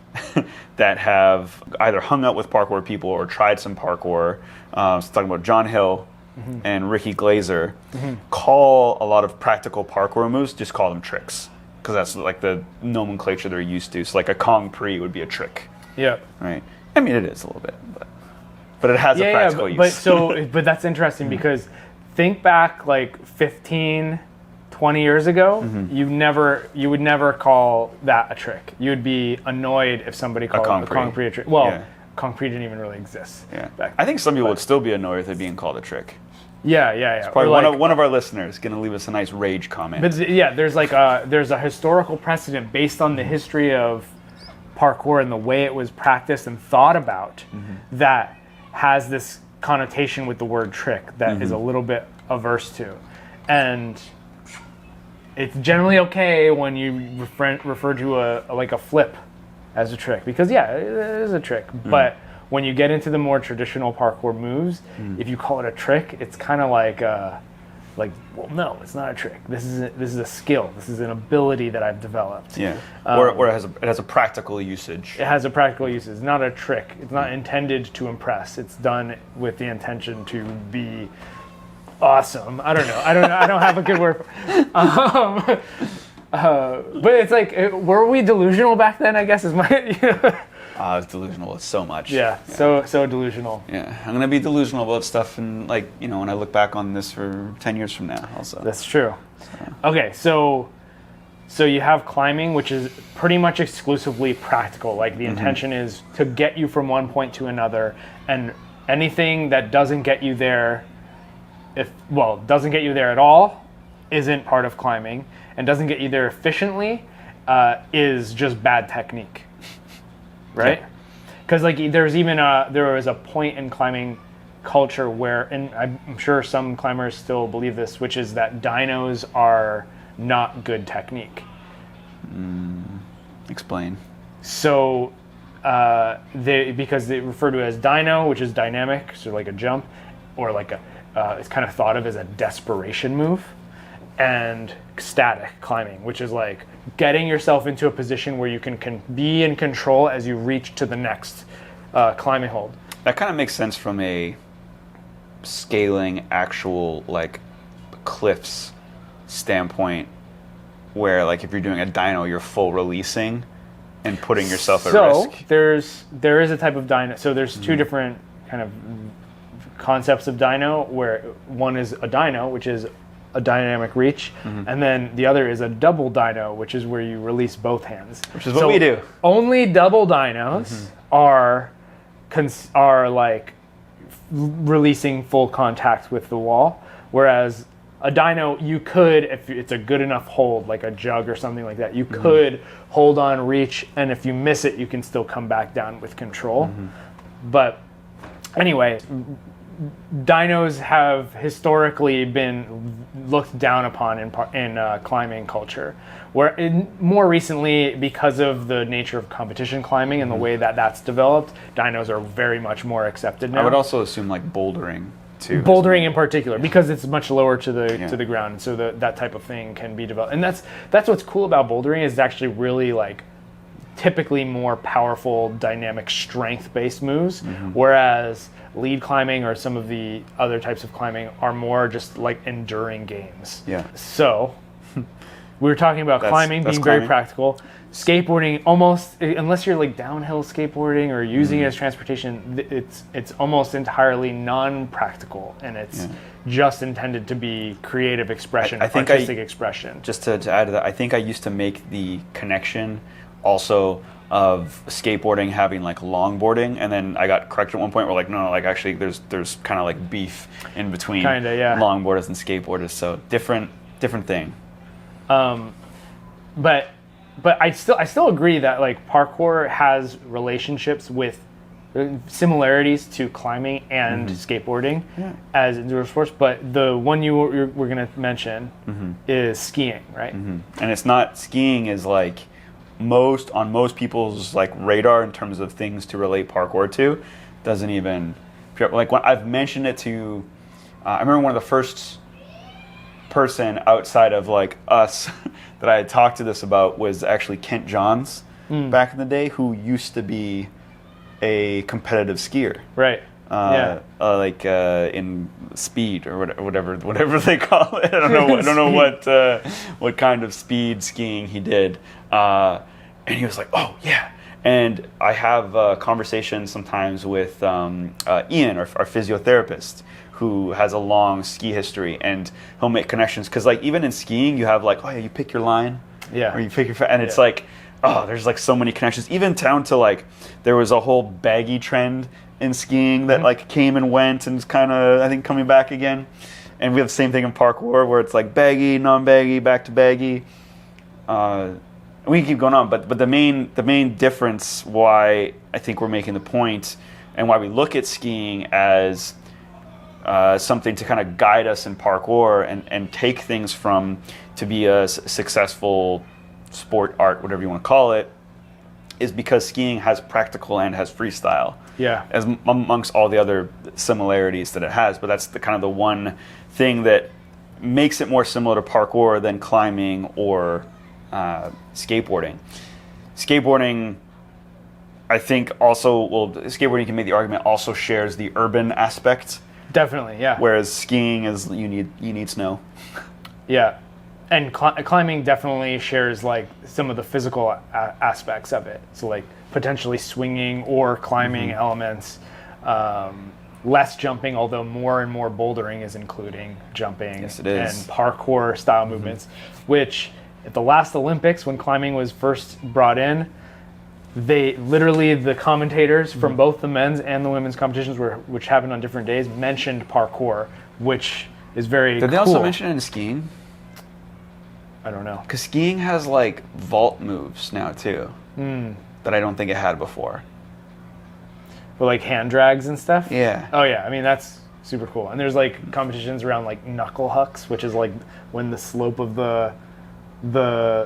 that have either hung out with parkour people or tried some parkour, talking about John Hill and Ricky Glazer, call a lot of practical parkour moves, just call them tricks, because that's like the nomenclature they're used to. So like a Kong Pre would be a trick. Yeah. Right. It is a little bit, but it has a practical use. But that's interesting because think back like 15, 20 years ago, you would never call that a trick. You would be annoyed if somebody called a Kong Pre a trick. Well, Kong Pre didn't even really exist. Yeah. I think some people would still be annoyed if they're being called a trick. Yeah. It's probably one of our listeners going to leave us a nice rage comment. But there's a historical precedent based on the history of parkour and the way it was practiced and thought about that has this connotation with the word trick that is a little bit averse to. And it's generally okay when you refer to a flip as a trick, because yeah, it is a trick. But when you get into the more traditional parkour moves, if you call it a trick, it's kind of like, well, no, it's not a trick. This is a skill. This is an ability that I've developed. Yeah. Or it has a practical usage. It has a practical usage. It's not a trick. It's not intended to impress. It's done with the intention to be awesome. I don't know. I don't have a good word. But it's like, were we delusional back then? I guess is my. I was delusional with so much. Yeah. So delusional. Yeah, I'm gonna be delusional about stuff, and when I look back on this for 10 years from now, also. That's true. Okay, so you have climbing, which is pretty much exclusively practical. Like the intention is to get you from one point to another, and anything that doesn't get you there, doesn't get you there at all, isn't part of climbing, and doesn't get you there efficiently, is just bad technique. Right? Because there was a point in climbing culture where, and I'm sure some climbers still believe this, which is that dynos are not good technique. Explain. So because they refer to it as dyno, which is dynamic, so like a jump, or it's kind of thought of as a desperation move, and static climbing, which is like getting yourself into a position where you can be in control as you reach to the next climbing hold. That kind of makes sense from a scaling actual cliffs standpoint, where if you're doing a dyno, you're full releasing and putting yourself at risk. So there is a type of dyno. So there's two different kind of concepts of dyno, where one is a dyno, which is a dynamic reach, and then the other is a double dyno, which is where you release both hands. Which is what we do. Only double dynos are releasing full contact with the wall, whereas a dyno, you could, if it's a good enough hold, like a jug or something like that, you could hold on, reach, and if you miss it, you can still come back down with control. But anyway, dynos have historically been looked down upon in climbing culture, where more recently, because of the nature of competition climbing and the way that that's developed, dynos are very much more accepted now. I would also assume bouldering too. Bouldering in particular, because it's much lower to the ground, so that type of thing can be developed. And that's what's cool about bouldering, is it's actually really typically more powerful, dynamic, strength-based moves, whereas lead climbing or some of the other types of climbing are more just enduring games. Yeah. So we were talking about climbing being very practical. Skateboarding, almost, unless you're downhill skateboarding or using it as transportation, it's almost entirely non-practical, and it's just intended to be creative expression, artistic expression. Just to add to that, I think I used to make the connection also of skateboarding having longboarding, and then I got corrected at one point where no, actually there's kind of beef in between longboarders and skateboarders, so different thing. But I still agree that parkour has relationships with similarities to climbing and skateboarding as indoor sports, but the one we're going to mention is skiing, right? And it's not, skiing is on most people's radar in terms of things to relate parkour to. Doesn't even when I've mentioned it to I remember one of the first person outside of us that I had talked to this about was actually Kent Johns back in the day, who used to be a competitive skier, right? In speed or whatever they call it. I don't know what kind of speed skiing he did. And he was like, "Oh yeah." And I have conversations sometimes with Ian, our physiotherapist, who has a long ski history, and he'll make connections, because even in skiing you have you pick your line, or you pick your, and it's there's so many connections, even down to there was a whole baggy trend in skiing that came and went, and it's kind of, I think, coming back again. And we have the same thing in parkour, where it's baggy, non-baggy, back to baggy. We can keep going on, but the main difference, why I think we're making the point, and why we look at skiing as something to kind of guide us in parkour and take things from to be a successful sport, art, whatever you want to call it, is because skiing has practical and has freestyle. Yeah. As amongst all the other similarities that it has, but that's the kind of the one thing that makes it more similar to parkour than climbing or skateboarding. Skateboarding, I think also, skateboarding, you can make the argument, also shares the urban aspect. Definitely, yeah. Whereas skiing is you need snow. Yeah, and climbing definitely shares like some of the physical aspects of it. So like potentially swinging or climbing elements. Less jumping, although more and more bouldering is including jumping. Yes, it is. And parkour style movements, which at the last Olympics, when climbing was first brought in, they literally, the commentators from both the men's and the women's competitions, which happened on different days, mentioned parkour, which is very cool. Did they also mention it in skiing? I don't know. Because skiing has like vault moves now too, that I don't think it had before. For like hand drags and stuff? Yeah. Oh yeah, I mean that's super cool. And there's like competitions around like knuckle hucks, which is like when the slope of the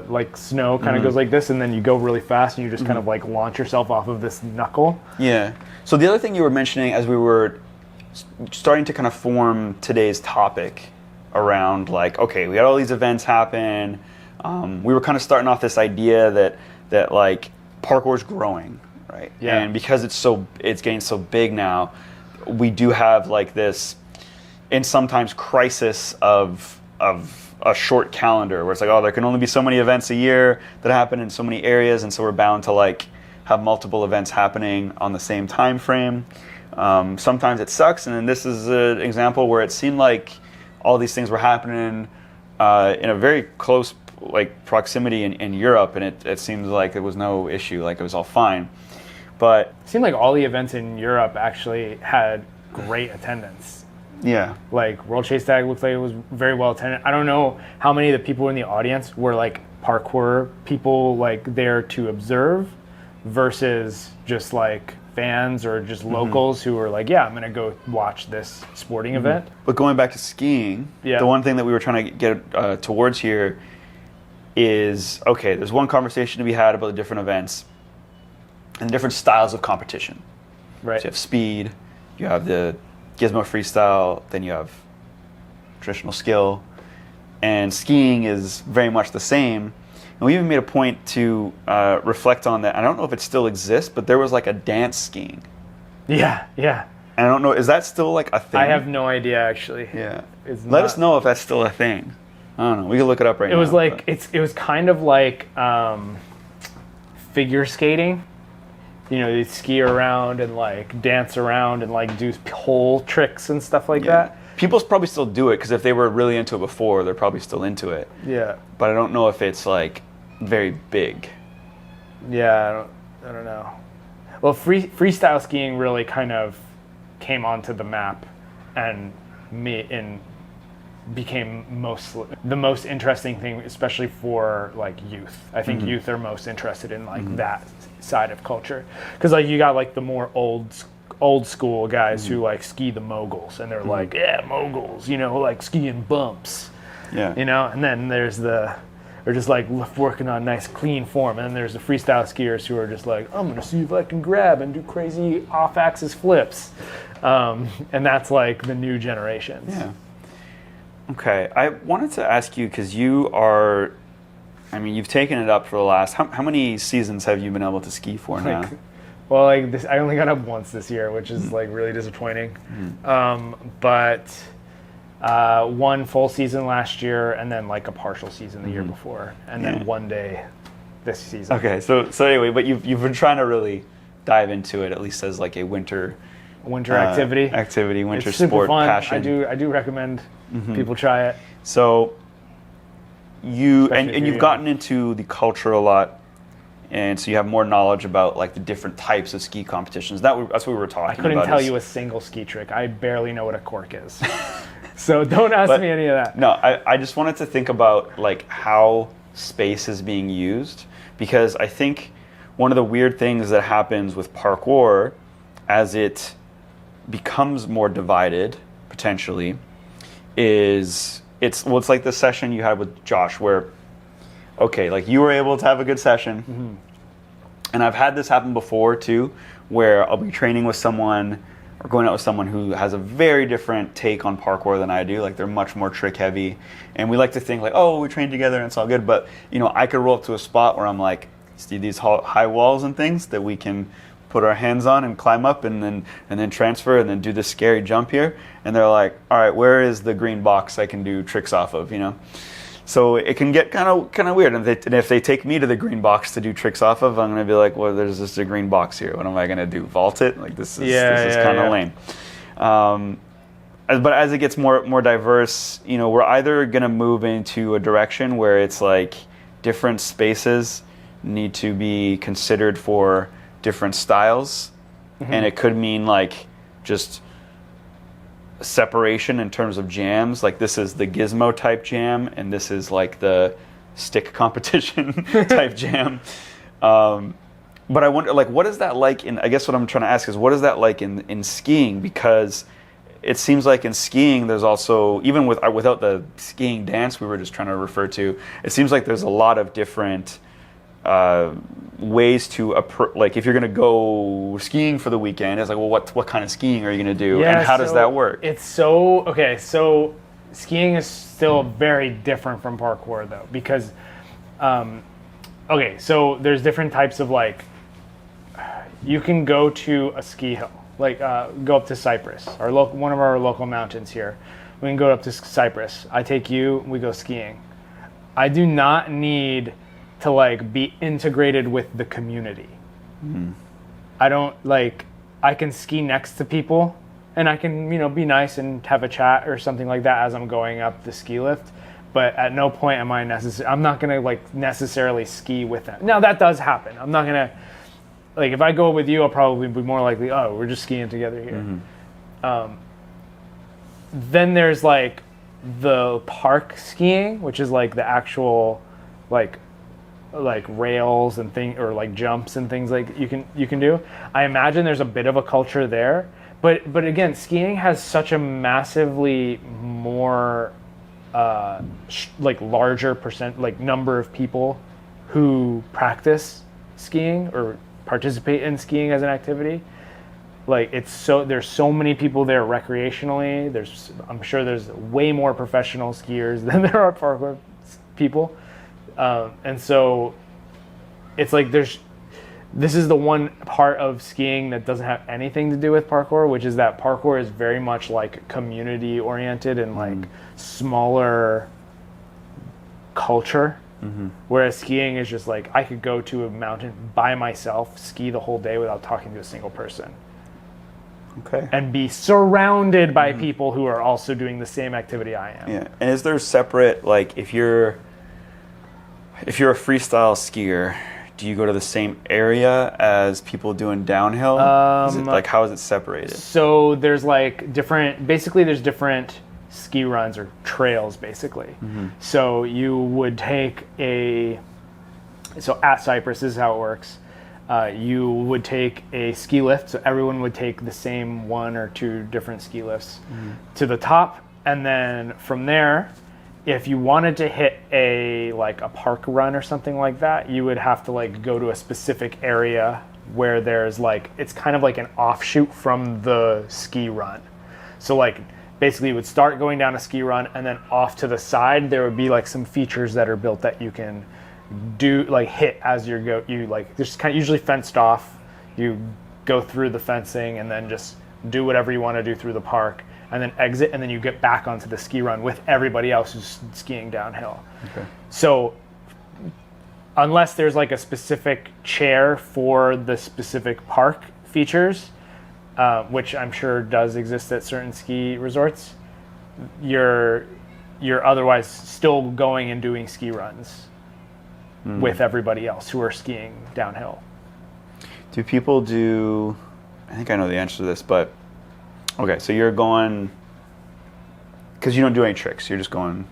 like snow kind of goes like this, and then you go really fast and you just kind of like launch yourself off of this knuckle. Yeah. So the other thing you were mentioning as we were starting to kind of form today's topic around like, okay, we had all these events happen. We were kind of starting off this idea that like parkour's growing, right? Yeah. And because it's getting so big now, we do have like this, and sometimes crisis of a short calendar where it's like, oh, there can only be so many events a year that happen in so many areas, and so we're bound to like have multiple events happening on the same time frame. Sometimes it sucks, and then this is an example where it seemed like all these things were happening in a very close like proximity in Europe, and it seems like it was no issue, like it was all fine. But it seemed like all the events in Europe actually had great attendance. Yeah. Like World Chase Tag looked like it was very well attended. I don't know how many of the people in the audience were like parkour people like there to observe versus just like fans or just locals who were like, yeah, I'm going to go watch this sporting event. But going back to skiing, the one thing that we were trying to get towards here is, okay, there's one conversation to be had about the different events and different styles of competition. Right. So you have speed, you have the gizmo freestyle, then you have traditional skill, and skiing is very much the same. And we even made a point to reflect on that. I don't know if it still exists, but there was like a dance skiing. Yeah, yeah. And I don't know, is that still like a thing? I have no idea actually. Yeah. Let us know if that's still a thing. I don't know. We can look it up right now. It was like it was kind of like figure skating. You know, they ski around and like dance around and like do pole tricks and stuff like that. People probably still do it because if they were really into it before, they're probably still into it. Yeah. But I don't know if it's like very big. Yeah, I don't know. Well, freestyle skiing really kind of came onto the map and became the most interesting thing, especially for like youth. I think youth are most interested in like that side of culture, because like you got like the more old school guys who like ski the moguls, and they're like, yeah, moguls, you know, like skiing bumps, you know. And then there's they're just like working on nice clean form, and then there's the freestyle skiers who are just like, I'm gonna see if I can grab and do crazy off-axis flips, and that's like the new generations. Yeah. Okay, I wanted to ask you, because you are, I mean, you've taken it up for the last, how many seasons have you been able to ski for now? Like, well, like this, I only got up once this year, which is like really disappointing. But one full season last year, and then like a partial season the year before, and then one day this season. Okay, so anyway, but you've been trying to really dive into it, at least as like a winter activity, winter it's super sport fun. passion. I do recommend people try it. So you've young. gotten into the culture a lot, and so you have more knowledge about like the different types of ski competitions. That's what we were talking about. I couldn't tell you a single ski trick. I barely know what a cork is. So don't ask me any of that. No, I just wanted to think about like how space is being used, because I think one of the weird things that happens with parkour as it becomes more divided, potentially is it's like the session you had with Josh where, okay, like you were able to have a good session. And I've had this happen before too, where I'll be training with someone or going out with someone who has a very different take on parkour than I do. Like they're much more trick heavy. And we like to think like, oh, we train together and it's all good. But, you know, I could roll up to a spot where I'm like, see these high walls and things that we can put our hands on and climb up and then transfer and then do this scary jump here. And they're like, all right, where is the green box I can do tricks off of, you know? So it can get kind of weird. And if they take me to the green box to do tricks off of, I'm going to be like, well, there's just a green box here. What am I going to do? Vault it? Like this is kind of lame. But as it gets more diverse, you know, we're either going to move into a direction where it's like different spaces need to be considered for different styles. And it could mean like just separation in terms of jams, like this is the gizmo type jam and this is like the stick competition type jam. But I wonder, like, what is that like in, I guess what I'm trying to ask is, what is that like in skiing? Because it seems like in skiing there's also, even without the skiing dance we were just trying to refer to, it seems like there's a lot of different ways to like if you're gonna go skiing for the weekend, it's like, well, what kind of skiing are you gonna do, and how does that work? It's so okay. So skiing is still very different from parkour though, because okay, so there's different types of like you can go to a ski hill, like go up to Cyprus, one of our local mountains here. We can go up to Cyprus. I take you, we go skiing. I do not need to like be integrated with the community. I don't like, I can ski next to people and I can, you know, be nice and have a chat or something like that as I'm going up the ski lift. But at no point am I I'm not gonna like necessarily ski with them. Now that does happen. I'm not gonna, like if I go with you, I'll probably be more likely, oh, we're just skiing together here. Then there's like the park skiing, which is like the actual like rails and or like jumps and things like you can do. I imagine there's a bit of a culture there, but again, skiing has such a massively more like larger percent, like number of people who practice skiing or participate in skiing as an activity. Like there's so many people there recreationally. I'm sure there's way more professional skiers than there are parkour people. And so it's like this is the one part of skiing that doesn't have anything to do with parkour, which is that parkour is very much like community oriented and like smaller culture. Whereas skiing is just like, I could go to a mountain by myself, ski the whole day without talking to a single person. Okay. And be surrounded by people who are also doing the same activity I am. Yeah. And is there separate, like if you're a freestyle skier, do you go to the same area as people doing downhill? How is it separated? So there's like there's different ski runs or trails basically. So you would take so at Cyprus, this is how it works. You would take a ski lift, so everyone would take the same one or two different ski lifts to the top, and then from there, if you wanted to hit a park run or something like that, you would have to like go to a specific area where there's like, it's kind of like an offshoot from the ski run. So like basically you would start going down a ski run and then off to the side there would be like some features that are built that you can do, like hit as you go. You like, there's kind of usually fenced off. You go through the fencing and then just do whatever you want to do through the park, and then exit, and then you get back onto the ski run with everybody else who's skiing downhill. Okay. So unless there's like a specific chair for the specific park features, which I'm sure does exist at certain ski resorts, you're otherwise still going and doing ski runs with everybody else who are skiing downhill. Do people do, I think I know the answer to this, but okay, so you're going, because you don't do any tricks, you're just going.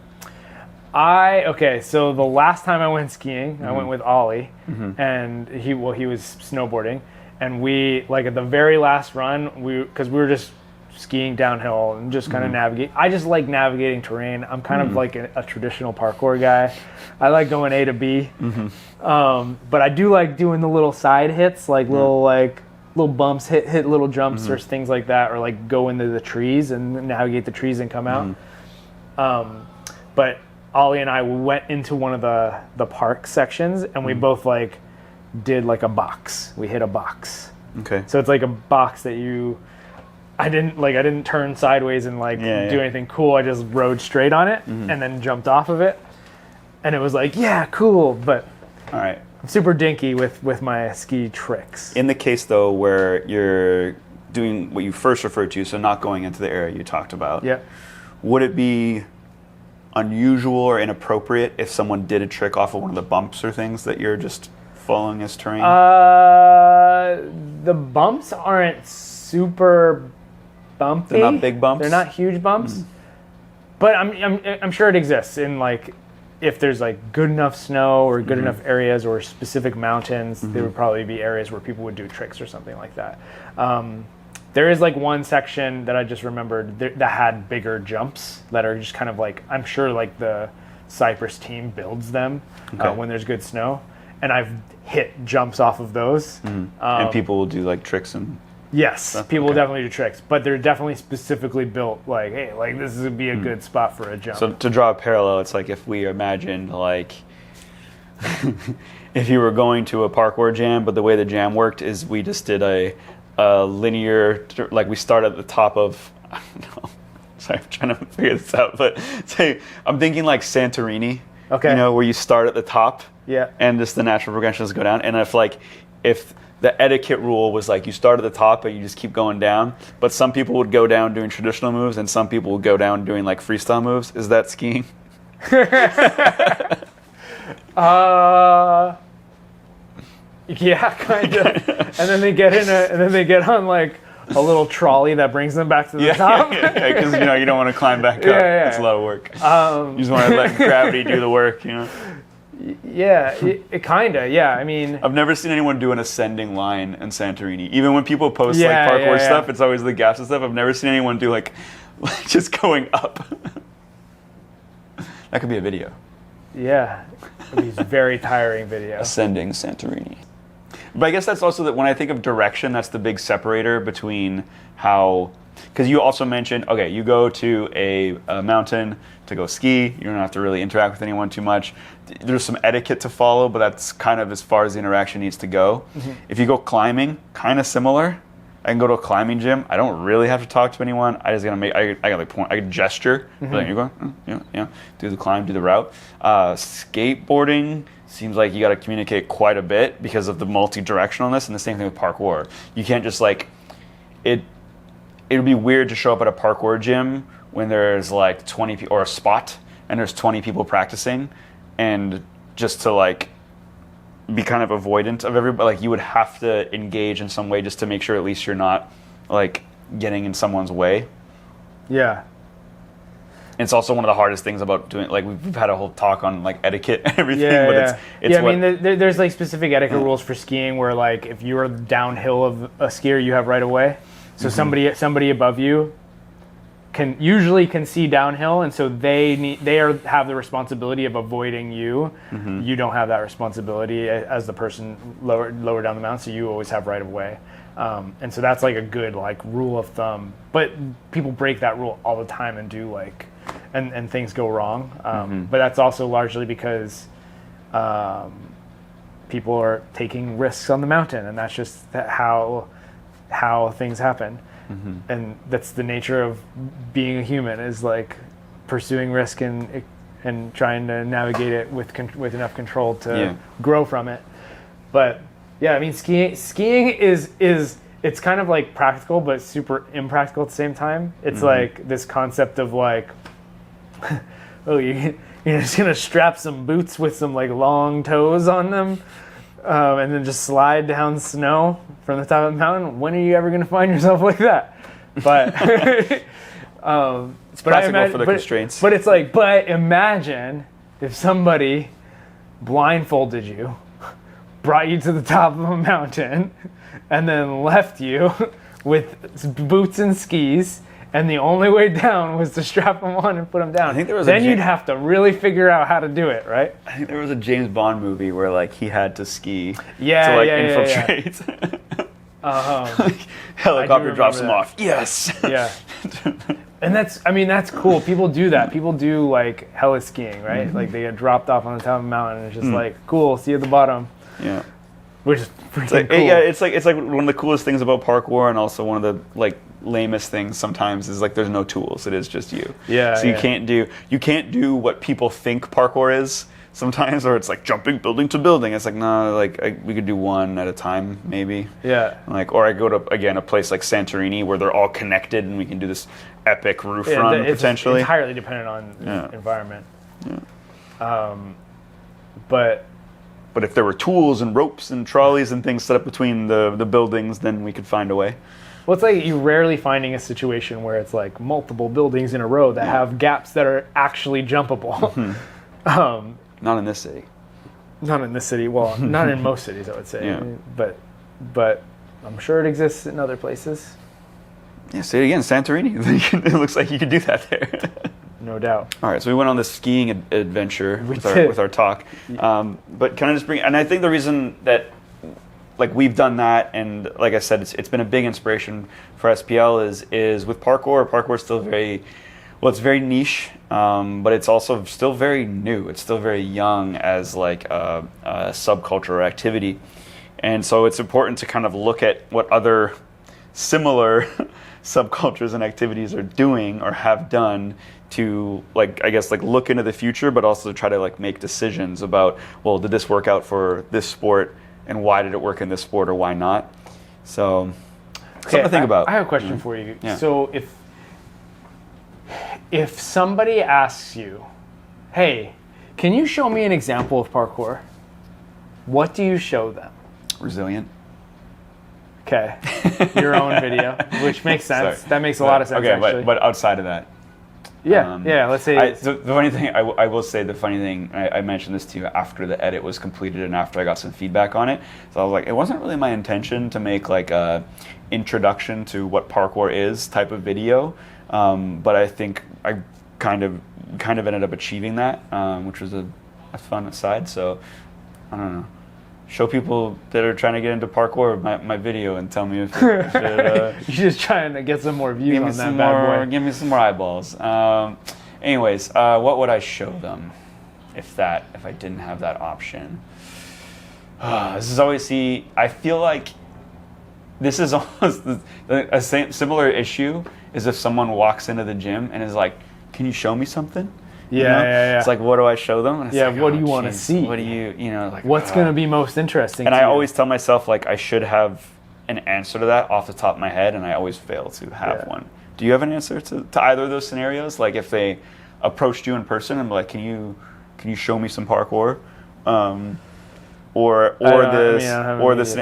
So the last time I went skiing, I went with Ollie, and he was snowboarding, and we, like at the very last run, because we were just skiing downhill and just kind of navigate. I just like navigating terrain. I'm kind of like a traditional parkour guy. I like going A to B. But I do like doing the little side hits, like little bumps, hit little jumps or things like that, or like go into the trees and navigate the trees and come out. But Ollie and I went into one of the park sections, and we both like did like a box. We hit a box. Okay. So it's like a box that I didn't turn sideways and do anything cool. I just rode straight on it and then jumped off of it. And it was like, yeah, cool. But all right. I'm super dinky with my ski tricks. In the case though where you're doing what you first referred to, so not going into the area you talked about. Yeah. Would it be unusual or inappropriate if someone did a trick off of one of the bumps or things that you're just following as terrain? The bumps aren't super bumpy. They're not big bumps? They're not huge bumps. But I'm sure it exists in if there's good enough snow or good enough areas or specific mountains, there would probably be areas where people would do tricks or something like that. There is one section that I just remembered that had bigger jumps that are just kind of I'm sure the Cypress team builds them when there's good snow, and I've hit jumps off of those. And people will do tricks and yes, stuff? People will definitely do tricks, but they're definitely specifically built hey, this would be a good spot for a jump. So to draw a parallel, it's if we imagined if you were going to a parkour jam, but the way the jam worked is we just did a linear, we start at the top of, I don't know, sorry, I'm trying to figure this out, but say, I'm thinking Santorini, where you start at the top, and just the natural progressions go down, and if the etiquette rule was you start at the top and you just keep going down, but some people would go down doing traditional moves and some people would go down doing freestyle moves. Is that skiing? Yeah, kind of. And then they get on a little trolley that brings them back to the top. Because you don't want to climb back up. It's a lot of work. You just want to let gravity do the work, Yeah, it kind of. Yeah, I mean, I've never seen anyone do an ascending line in Santorini. Even when people post parkour stuff, it's always the gaps and stuff. I've never seen anyone do just going up. That could be a video. Yeah, it would be a very tiring video. Ascending Santorini. But I guess that's also that when I think of direction, that's the big separator between how, because you also mentioned, okay, you go to a mountain to go ski, you don't have to really interact with anyone too much. There's some etiquette to follow, but that's kind of as far as the interaction needs to go. If you go climbing, kind of similar. I can go to a climbing gym. I don't really have to talk to anyone. I just gotta I gotta point. I can gesture. You're going, do the climb, do the route. Skateboarding seems like you gotta communicate quite a bit because of the multi-directionalness, and the same thing with parkour. You can't just it would be weird to show up at a parkour gym when there's 20 people, or a spot, and there's 20 people practicing, and just to be kind of avoidant of everybody. You would have to engage in some way just to make sure at least you're not getting in someone's way. Yeah. It's also one of the hardest things about doing, we've had a whole talk on etiquette and everything, but it's I mean, there's specific etiquette rules for skiing where if you are downhill of a skier, you have right of way. So somebody above you usually can see downhill, and so they have the responsibility of avoiding you. You don't have that responsibility as the person lower down the mountain, so you always have right of way. And so that's a good rule of thumb. But people break that rule all the time and do and things go wrong. But that's also largely because people are taking risks on the mountain, and that's just how things happen. And that's the nature of being a human, is pursuing risk and trying to navigate it with enough control to grow from it. But yeah, I mean, skiing is it's kind of practical but super impractical at the same time. It's this concept of oh, you're just gonna strap some boots with some long toes on them, and then just slide down snow from the top of the mountain. When are you ever going to find yourself like that? But it's practical for the constraints. But it's but imagine if somebody blindfolded you, brought you to the top of a mountain, and then left you with boots and skis, and the only way down was to strap them on and put them down. I think there was then you'd have to really figure out how to do it, right? I think there was a James Bond movie where like he had to ski to infiltrate. Helicopter drops him off. Yes. Yeah. And that's cool. People do that. People do like heli skiing, right? Like they get dropped off on the top of a mountain and it's just like, cool, see you at the bottom. Yeah. Which is pretty cool. Yeah, it's like one of the coolest things about parkour, and also one of the like lamest things sometimes is like there's no tools. It is just you. Yeah. So you can't do what people think parkour is sometimes, or it's like jumping building to building. It's like no, we could do one at a time maybe. Yeah. Like, or I go to a place like Santorini where they're all connected and we can do this epic roof run potentially. It's entirely dependent on the environment. Yeah. But if there were tools and ropes and trolleys and things set up between the buildings, then we could find a way. Well, it's like you're rarely finding a situation where it's like multiple buildings in a row that have gaps that are actually jumpable. Not in this city. Not in this city. Well, not in most cities, I would say. Yeah. But I'm sure it exists in other places. Yeah, say it again, Santorini. It looks like you could do that there. No doubt. All right, so we went on this skiing adventure with our talk, but can I just bring? And I think the reason that, like, we've done that, and like I said, it's been a big inspiration for SPL is with parkour. Parkour is still it's very niche, but it's also still very new. It's still very young as like a subculture or activity, and so it's important to kind of look at what other similar subcultures and activities are doing or have done to, like, I guess, like, look into the future, but also try to like make decisions about, well, did this work out for this sport, and why did it work in this sport, or why not? So something to think about. I have a question for you. Yeah. So if somebody asks you, hey, can you show me an example of parkour? What do you show them? Resilient. Okay. Your own video, which makes sense. That makes a lot of sense, actually. But outside of that. Yeah, let's say... the funny thing, I will say the funny thing, I mentioned this to you after the edit was completed and after I got some feedback on it. So I was like, it wasn't really my intention to make like a introduction to what parkour is type of video, but I think I kind of ended up achieving that, which was a fun aside. So, I don't know. Show people that are trying to get into parkour my video and tell me if it should, you're just trying to get some more views on that bad boy. Give me some more eyeballs. Anyways, what would I show them if I didn't have that option? This is always I feel like this is almost a similar issue as if someone walks into the gym and is like, "Can you show me something?" Yeah. It's like, what do I show them? And it's like, what do you want to see? What do you like? What's going to be most interesting? And I always tell myself like I should have an answer to that off the top of my head, and I always fail to have one. Do you have an answer to either of those scenarios? Like if they approached you in person and be like, can you show me some parkour?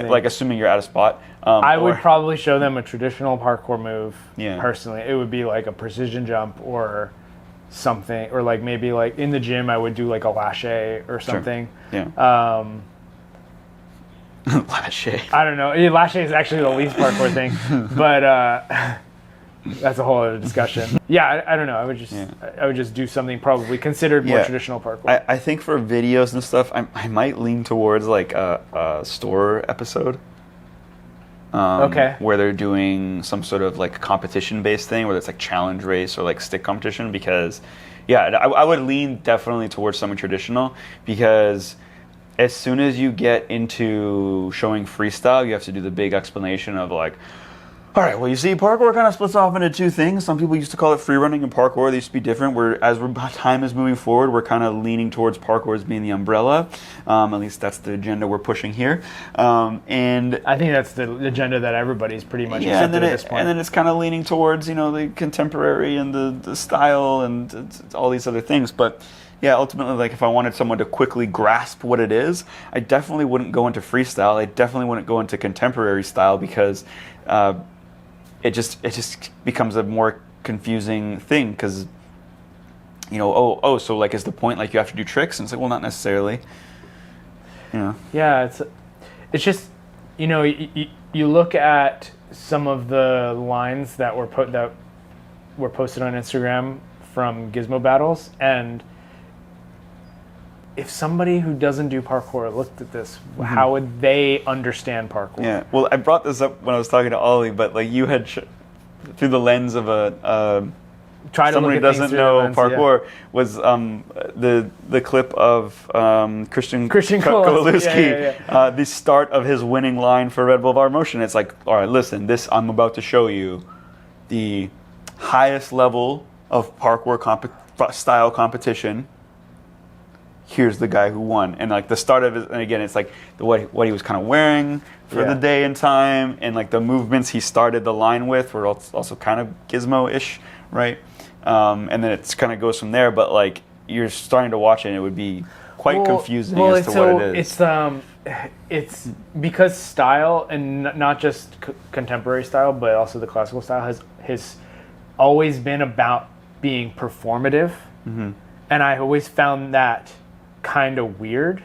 Like assuming you're at a spot. I would probably show them a traditional parkour move. Yeah. Personally, it would be like a precision jump or something, or like maybe like in the gym I would do like a lache or something. Sure. Yeah. Lache. I don't know. Lache is actually the least parkour thing, but that's a whole other discussion. Yeah, I don't know. I would just do something probably considered more traditional parkour. I think for videos and stuff, I might lean towards like a store episode. Where they're doing some sort of like competition-based thing, whether it's like challenge race or like stick competition, because I would lean definitely towards something traditional, because as soon as you get into showing freestyle, you have to do the big explanation of like, all right, well, you see, parkour kind of splits off into two things. Some people used to call it free running and parkour. They used to be different. As time is moving forward, we're kind of leaning towards parkour as being the umbrella. At least that's the agenda we're pushing here. And I think that's the agenda that everybody's pretty much accepted at this point. And then it's kind of leaning towards, the contemporary and the style and all these other things. But yeah, ultimately, like if I wanted someone to quickly grasp what it is, I definitely wouldn't go into freestyle. I definitely wouldn't go into contemporary style, because it just becomes a more confusing thing, because so like is the point like you have to do tricks, and it's like, well, not necessarily. Yeah, it's just you look at some of the lines that were posted on Instagram from Gizmo battles, and if somebody who doesn't do parkour looked at this, how would they understand parkour? Yeah. Well, I brought this up when I was talking to Ollie, but like you had through the lens of somebody who doesn't know parkour, was the clip of Christian Kowalewski, the start of his winning line for Red Bull Bar Motion. It's like, all right, listen, I'm about to show you the highest level of parkour style competition. Here's the guy who won, and like the start of it, and again, it's like what he was kind of wearing for the day and time, and like the movements he started the line with were also kind of Gizmo-ish, right? And then it kind of goes from there. But like you're starting to watch it, and it would be quite confusing as to what it is. It's because style, and not just contemporary style, but also the classical style has always been about being performative, and I always found that kind of weird.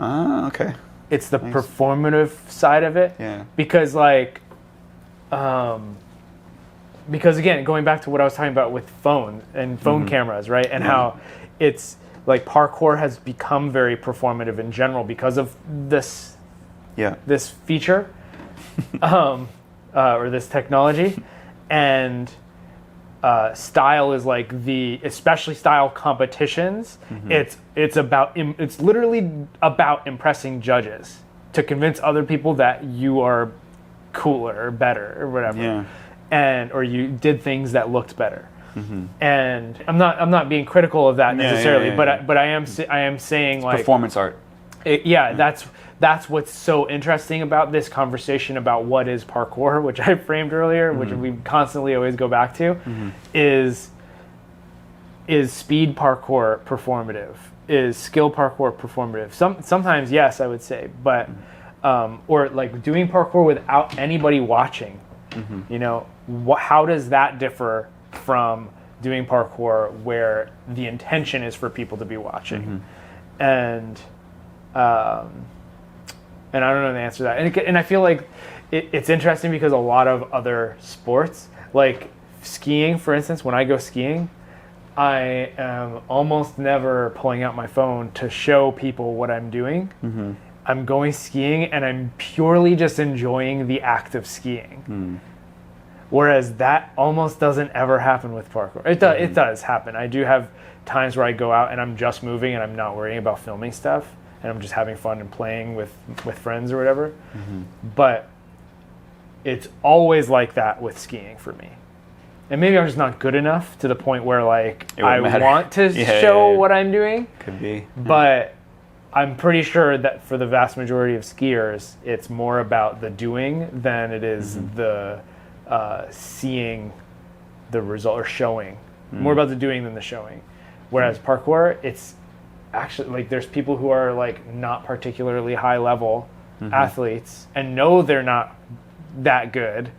Okay. It's the performative side of it. Yeah. Because because again, going back to what I was talking about with phone cameras, right? And how it's like parkour has become very performative in general because of this feature or this technology. And style is like especially style competitions. It's literally about impressing judges to convince other people that you are cooler or better or whatever, or you did things that looked better. And I'm not being critical of that necessarily, but I am saying it's like performance art. That's what's so interesting about this conversation about what is parkour, which I framed earlier, which we constantly always go back to, is speed parkour performative? Is skill parkour performative? Sometimes yes, I would say, but or like doing parkour without anybody watching. You know, how does that differ from doing parkour where the intention is for people to be watching? And I don't know the answer to that. And I feel like it's interesting because a lot of other sports, like skiing, for instance, when I go skiing, I am almost never pulling out my phone to show people what I'm doing. I'm going skiing and I'm purely just enjoying the act of skiing. Whereas that almost doesn't ever happen with parkour. It does happen. I do have times where I go out and I'm just moving and I'm not worrying about filming stuff. And I'm just having fun and playing with friends or whatever. But it's always like that with skiing for me. And maybe I'm just not good enough to the point where like I want to show what I'm doing. Could be. But I'm pretty sure that for the vast majority of skiers, it's more about the doing than it is the seeing the result or showing. More about the doing than the showing. Whereas parkour, it's actually like there's people who are like not particularly high level athletes and know they're not that good,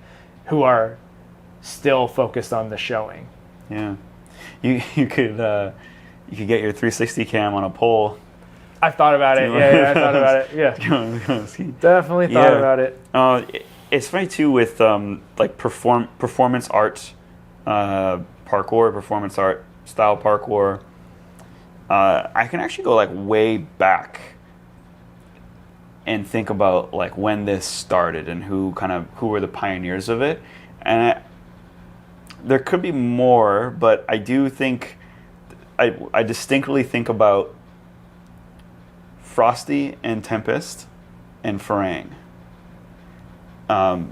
who are still focused on the showing. Yeah, you could get your 360 cam on a pole. I've thought about it. I thought about it. Yeah, definitely thought about it. It's funny too with like performance art, parkour, performance art style parkour. I can actually go like way back and think about like when this started and who were the pioneers of it. And there could be more, but I do think I distinctly think about Frosty and Tempest and Farang.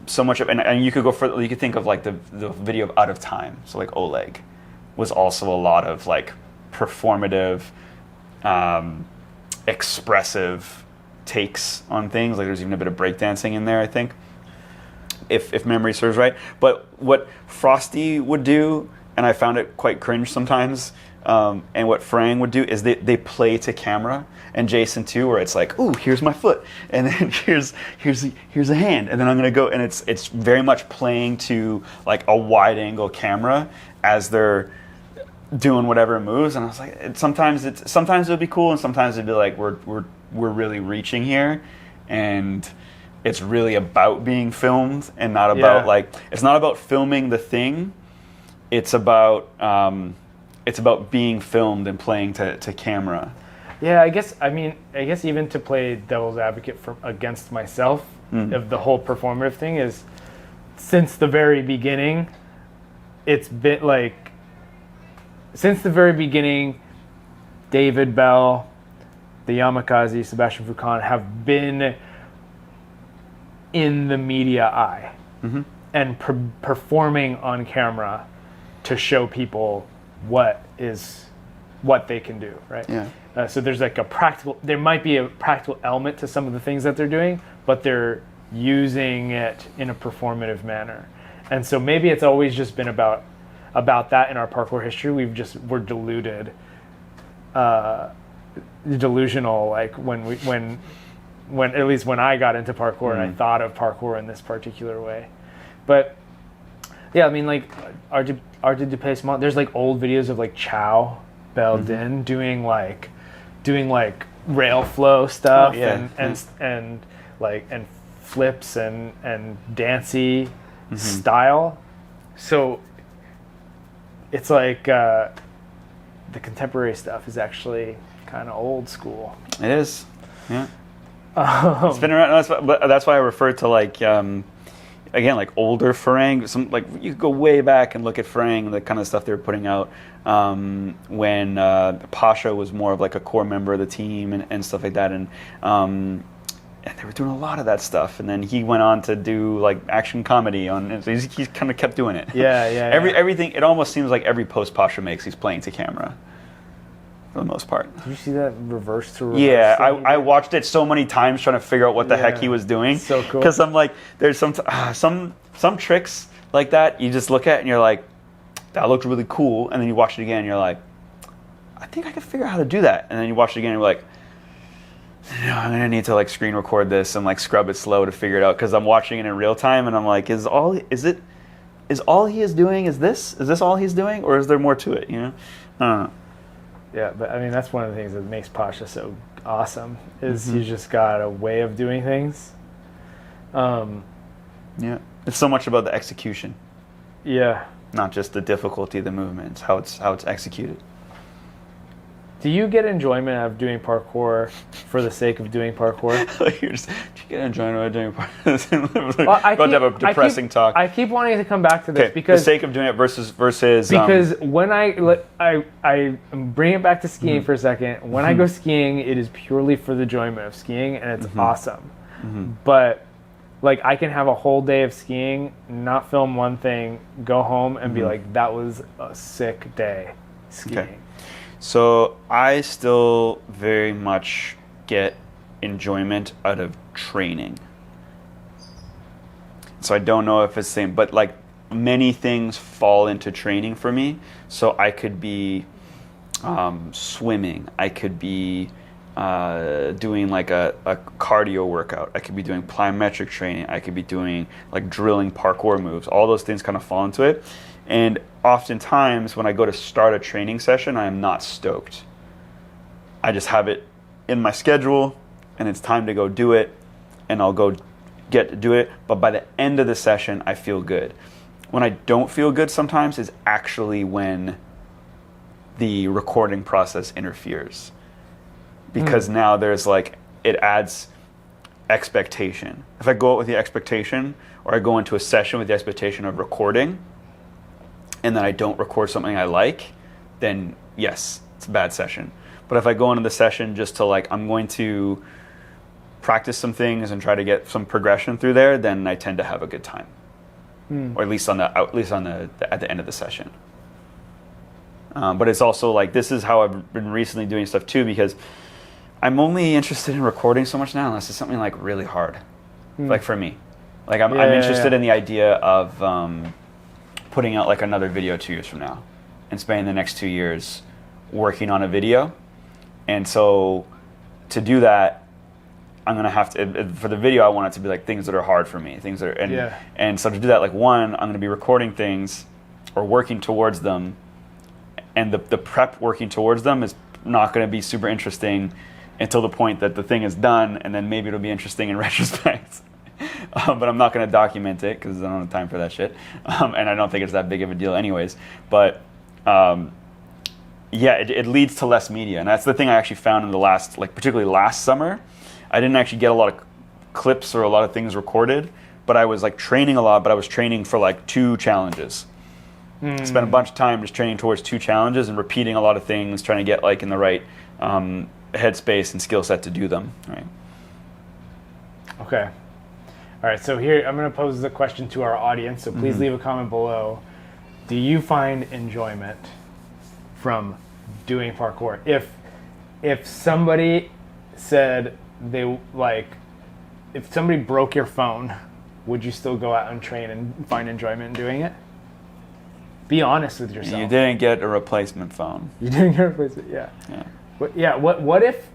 So much of, and you could go further. You could think of like the video of Out of Time. So like Oleg was also a lot of like performative, expressive takes on things. Like there's even a bit of breakdancing in there, I think, if memory serves right. But what Frosty would do, and I found it quite cringe sometimes, and what Farang would do is they play to camera, and Jason too, where it's like, ooh, here's my foot, and then here's a hand, and then I'm gonna go, and it's very much playing to like a wide angle camera as they're doing whatever moves. And I was like, sometimes it would be cool, and sometimes it'd be like we're really reaching here, and it's really about being filmed and not about like, it's not about filming the thing. It's about being filmed and playing to camera. Yeah, I guess even to play devil's advocate against myself of the whole performative thing is, since the very beginning, it's been like, David Bell, the Yamakaze, Sebastian Foucan have been in the media eye and performing on camera to show people what they can do, right? Yeah. So there's like there might be a practical element to some of the things that they're doing, but they're using it in a performative manner. And so maybe it's always just been about that in our parkour history. We're delusional, like when at least when I got into parkour and I thought of parkour in this particular way. But yeah, I mean, like Art de Dépassement, there's like old videos of like Chow Beldin doing like rail flow stuff and flips and dancey style. So it's like the contemporary stuff is actually kind of old school. It is, yeah. It's been around. That's why I refer to like again, like older Farang. Some like you could go way back and look at Farang, the kind of stuff they were putting out when Pasha was more of like a core member of the team and stuff like that, and they were doing a lot of that stuff. And then he went on to do like action comedy on. So he's kind of kept doing it. Yeah. Everything. It almost seems like every post Pasha makes, he's playing to camera. For the most part. Did you see that reverse to reverse? Yeah, I watched it so many times trying to figure out what the heck he was doing. So cool. Because I'm like, there's some tricks like that you just look at and you're like, that looked really cool, and then you watch it again and you're like, I think I can figure out how to do that. And then you watch it again and you're like, I'm gonna need to like screen record this and like scrub it slow to figure it out, because I'm watching it in real time and I'm like, is all he is doing is this all he's doing, or is there more to it? You know, I don't know. Yeah, but I mean, that's one of the things that makes Pasha so awesome, is he's just got a way of doing things. Yeah, it's so much about the execution. Yeah. Not just the difficulty of the movement, it's how it's executed. Do you get enjoyment out of doing parkour for the sake of doing parkour? Do you get enjoyment out of doing parkour? Well, about to have a depressing talk. I keep wanting to come back to this because the sake of doing it versus. Because when I bring it back to skiing for a second. When I go skiing, it is purely for the enjoyment of skiing, and it's awesome. But like, I can have a whole day of skiing, not film one thing, go home and be like, that was a sick day skiing. Okay. So I still very much get enjoyment out of training. So I don't know if it's the same, but like many things fall into training for me. So I could be swimming. I could be doing like a cardio workout. I could be doing plyometric training. I could be doing like drilling parkour moves. All those things kind of fall into it. And oftentimes when I go to start a training session, I am not stoked. I just have it in my schedule and it's time to go do it, and I'll go get to do it. But by the end of the session, I feel good. When I don't feel good sometimes is actually when the recording process interferes. Because now there's like, it adds expectation. If I go out with the expectation, or I go into a session with the expectation of recording, and then I don't record something I like, then yes, it's a bad session. But if I go into the session just to like, I'm going to practice some things and try to get some progression through there, then I tend to have a good time. Or at least at the end of the session. But it's also like, this is how I've been recently doing stuff too, because I'm only interested in recording so much now unless it's something like really hard, like for me. Like I'm interested in the idea of putting out like another video 2 years from now, and spending the next 2 years working on a video. And so to do that, I'm gonna have to, for the video, I want it to be like things that are hard for me, things that are, and so to do that, like one, I'm gonna be recording things or working towards them, and the prep working towards them is not gonna be super interesting until the point that the thing is done, and then maybe it'll be interesting in retrospect. but I'm not going to document it because I don't have time for that shit, and I don't think it's that big of a deal anyways. But yeah, it leads to less media, and that's the thing I actually found in the last, like particularly last summer. I didn't actually get a lot of clips or a lot of things recorded, but I was like training a lot, but I was training for like 2 challenges. Spent a bunch of time just training towards 2 challenges and repeating a lot of things, trying to get like in the right headspace and skill set to do them. Right. Okay. All right. So here I'm going to pose the question to our audience. So please leave a comment below. Do you find enjoyment from doing parkour? If somebody said they like, if somebody broke your phone, would you still go out and train and find enjoyment in doing it? Be honest with yourself. You didn't get a replacement phone. You didn't get a replacement, yeah. Yeah. What if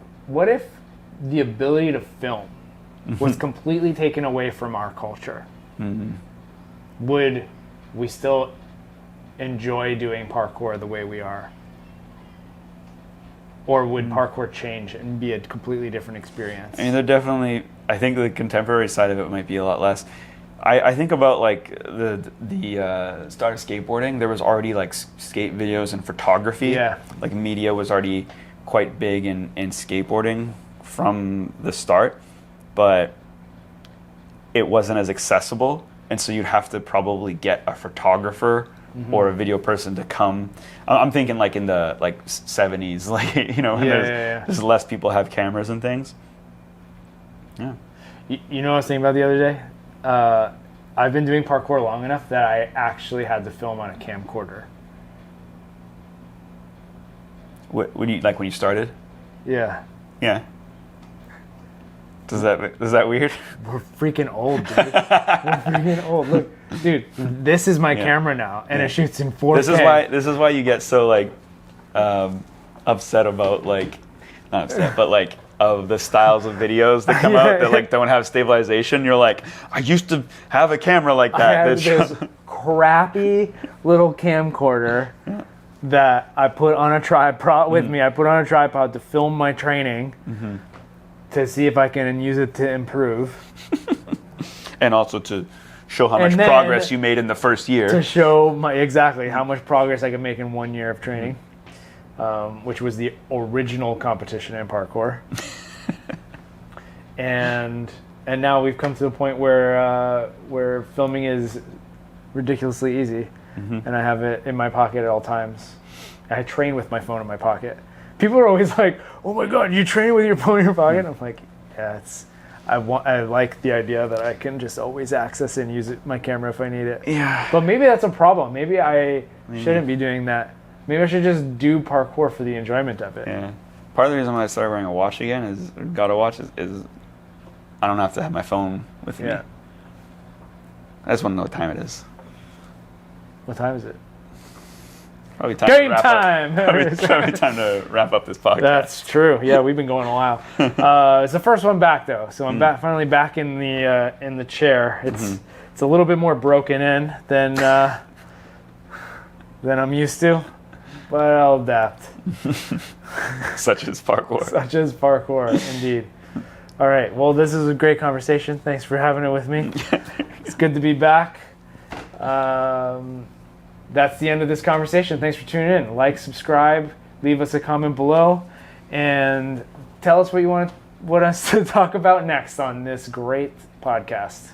the ability to film was completely taken away from our culture? Would we still enjoy doing parkour the way we are? Or would parkour change and be a completely different experience? I mean, I think the contemporary side of it might be a lot less. I think about like the start of skateboarding. There was already like skate videos and photography. Yeah. Like media was already quite big in skateboarding from the start, but it wasn't as accessible, and so you'd have to probably get a photographer or a video person to come. I'm thinking like in the like 70s, like there's less people have cameras and things. Yeah. You know what I was thinking about the other day? I've been doing parkour long enough that I actually had to film on a camcorder. What do you like when you started? Yeah. Yeah. Is that weird? We're freaking old, dude. We're freaking old. Look, dude, this is my camera now, and it shoots in 4K. This is why you get so like upset about like, not upset, but like of the styles of videos that come out that like don't have stabilization. You're like, I used to have a camera like that. I had this crappy little camcorder that I put on a tripod with me. I put on a tripod to film my training. To see if I can use it to improve. And also to show how much progress you made in the first year. To show how much progress I could make in 1 year of training, which was the original competition in parkour. and now we've come to the point where filming is ridiculously easy, and I have it in my pocket at all times. I train with my phone in my pocket. People are always like, "Oh my God, you train with your phone in your pocket?" I'm like, "Yeah, I like the idea that I can just always access it and use my camera if I need it." Yeah. But maybe that's a problem. Maybe I shouldn't be doing that. Maybe I should just do parkour for the enjoyment of it. Yeah. Part of the reason why I started wearing a watch again is I don't have to have my phone with me. I just want to know what time it is. What time is it? Probably time Game to wrap time! Up. Probably time to wrap up this podcast. That's true. Yeah, we've been going a while. It's the first one back though, so I'm finally back in the chair. It's a little bit more broken in than I'm used to, but I'll adapt. Such as parkour. Such as parkour, indeed. All right. Well, this is a great conversation. Thanks for having it with me. It's good to be back. That's the end of this conversation. Thanks for tuning in. Like, subscribe, leave us a comment below, and tell us what you want us to talk about next on this great podcast.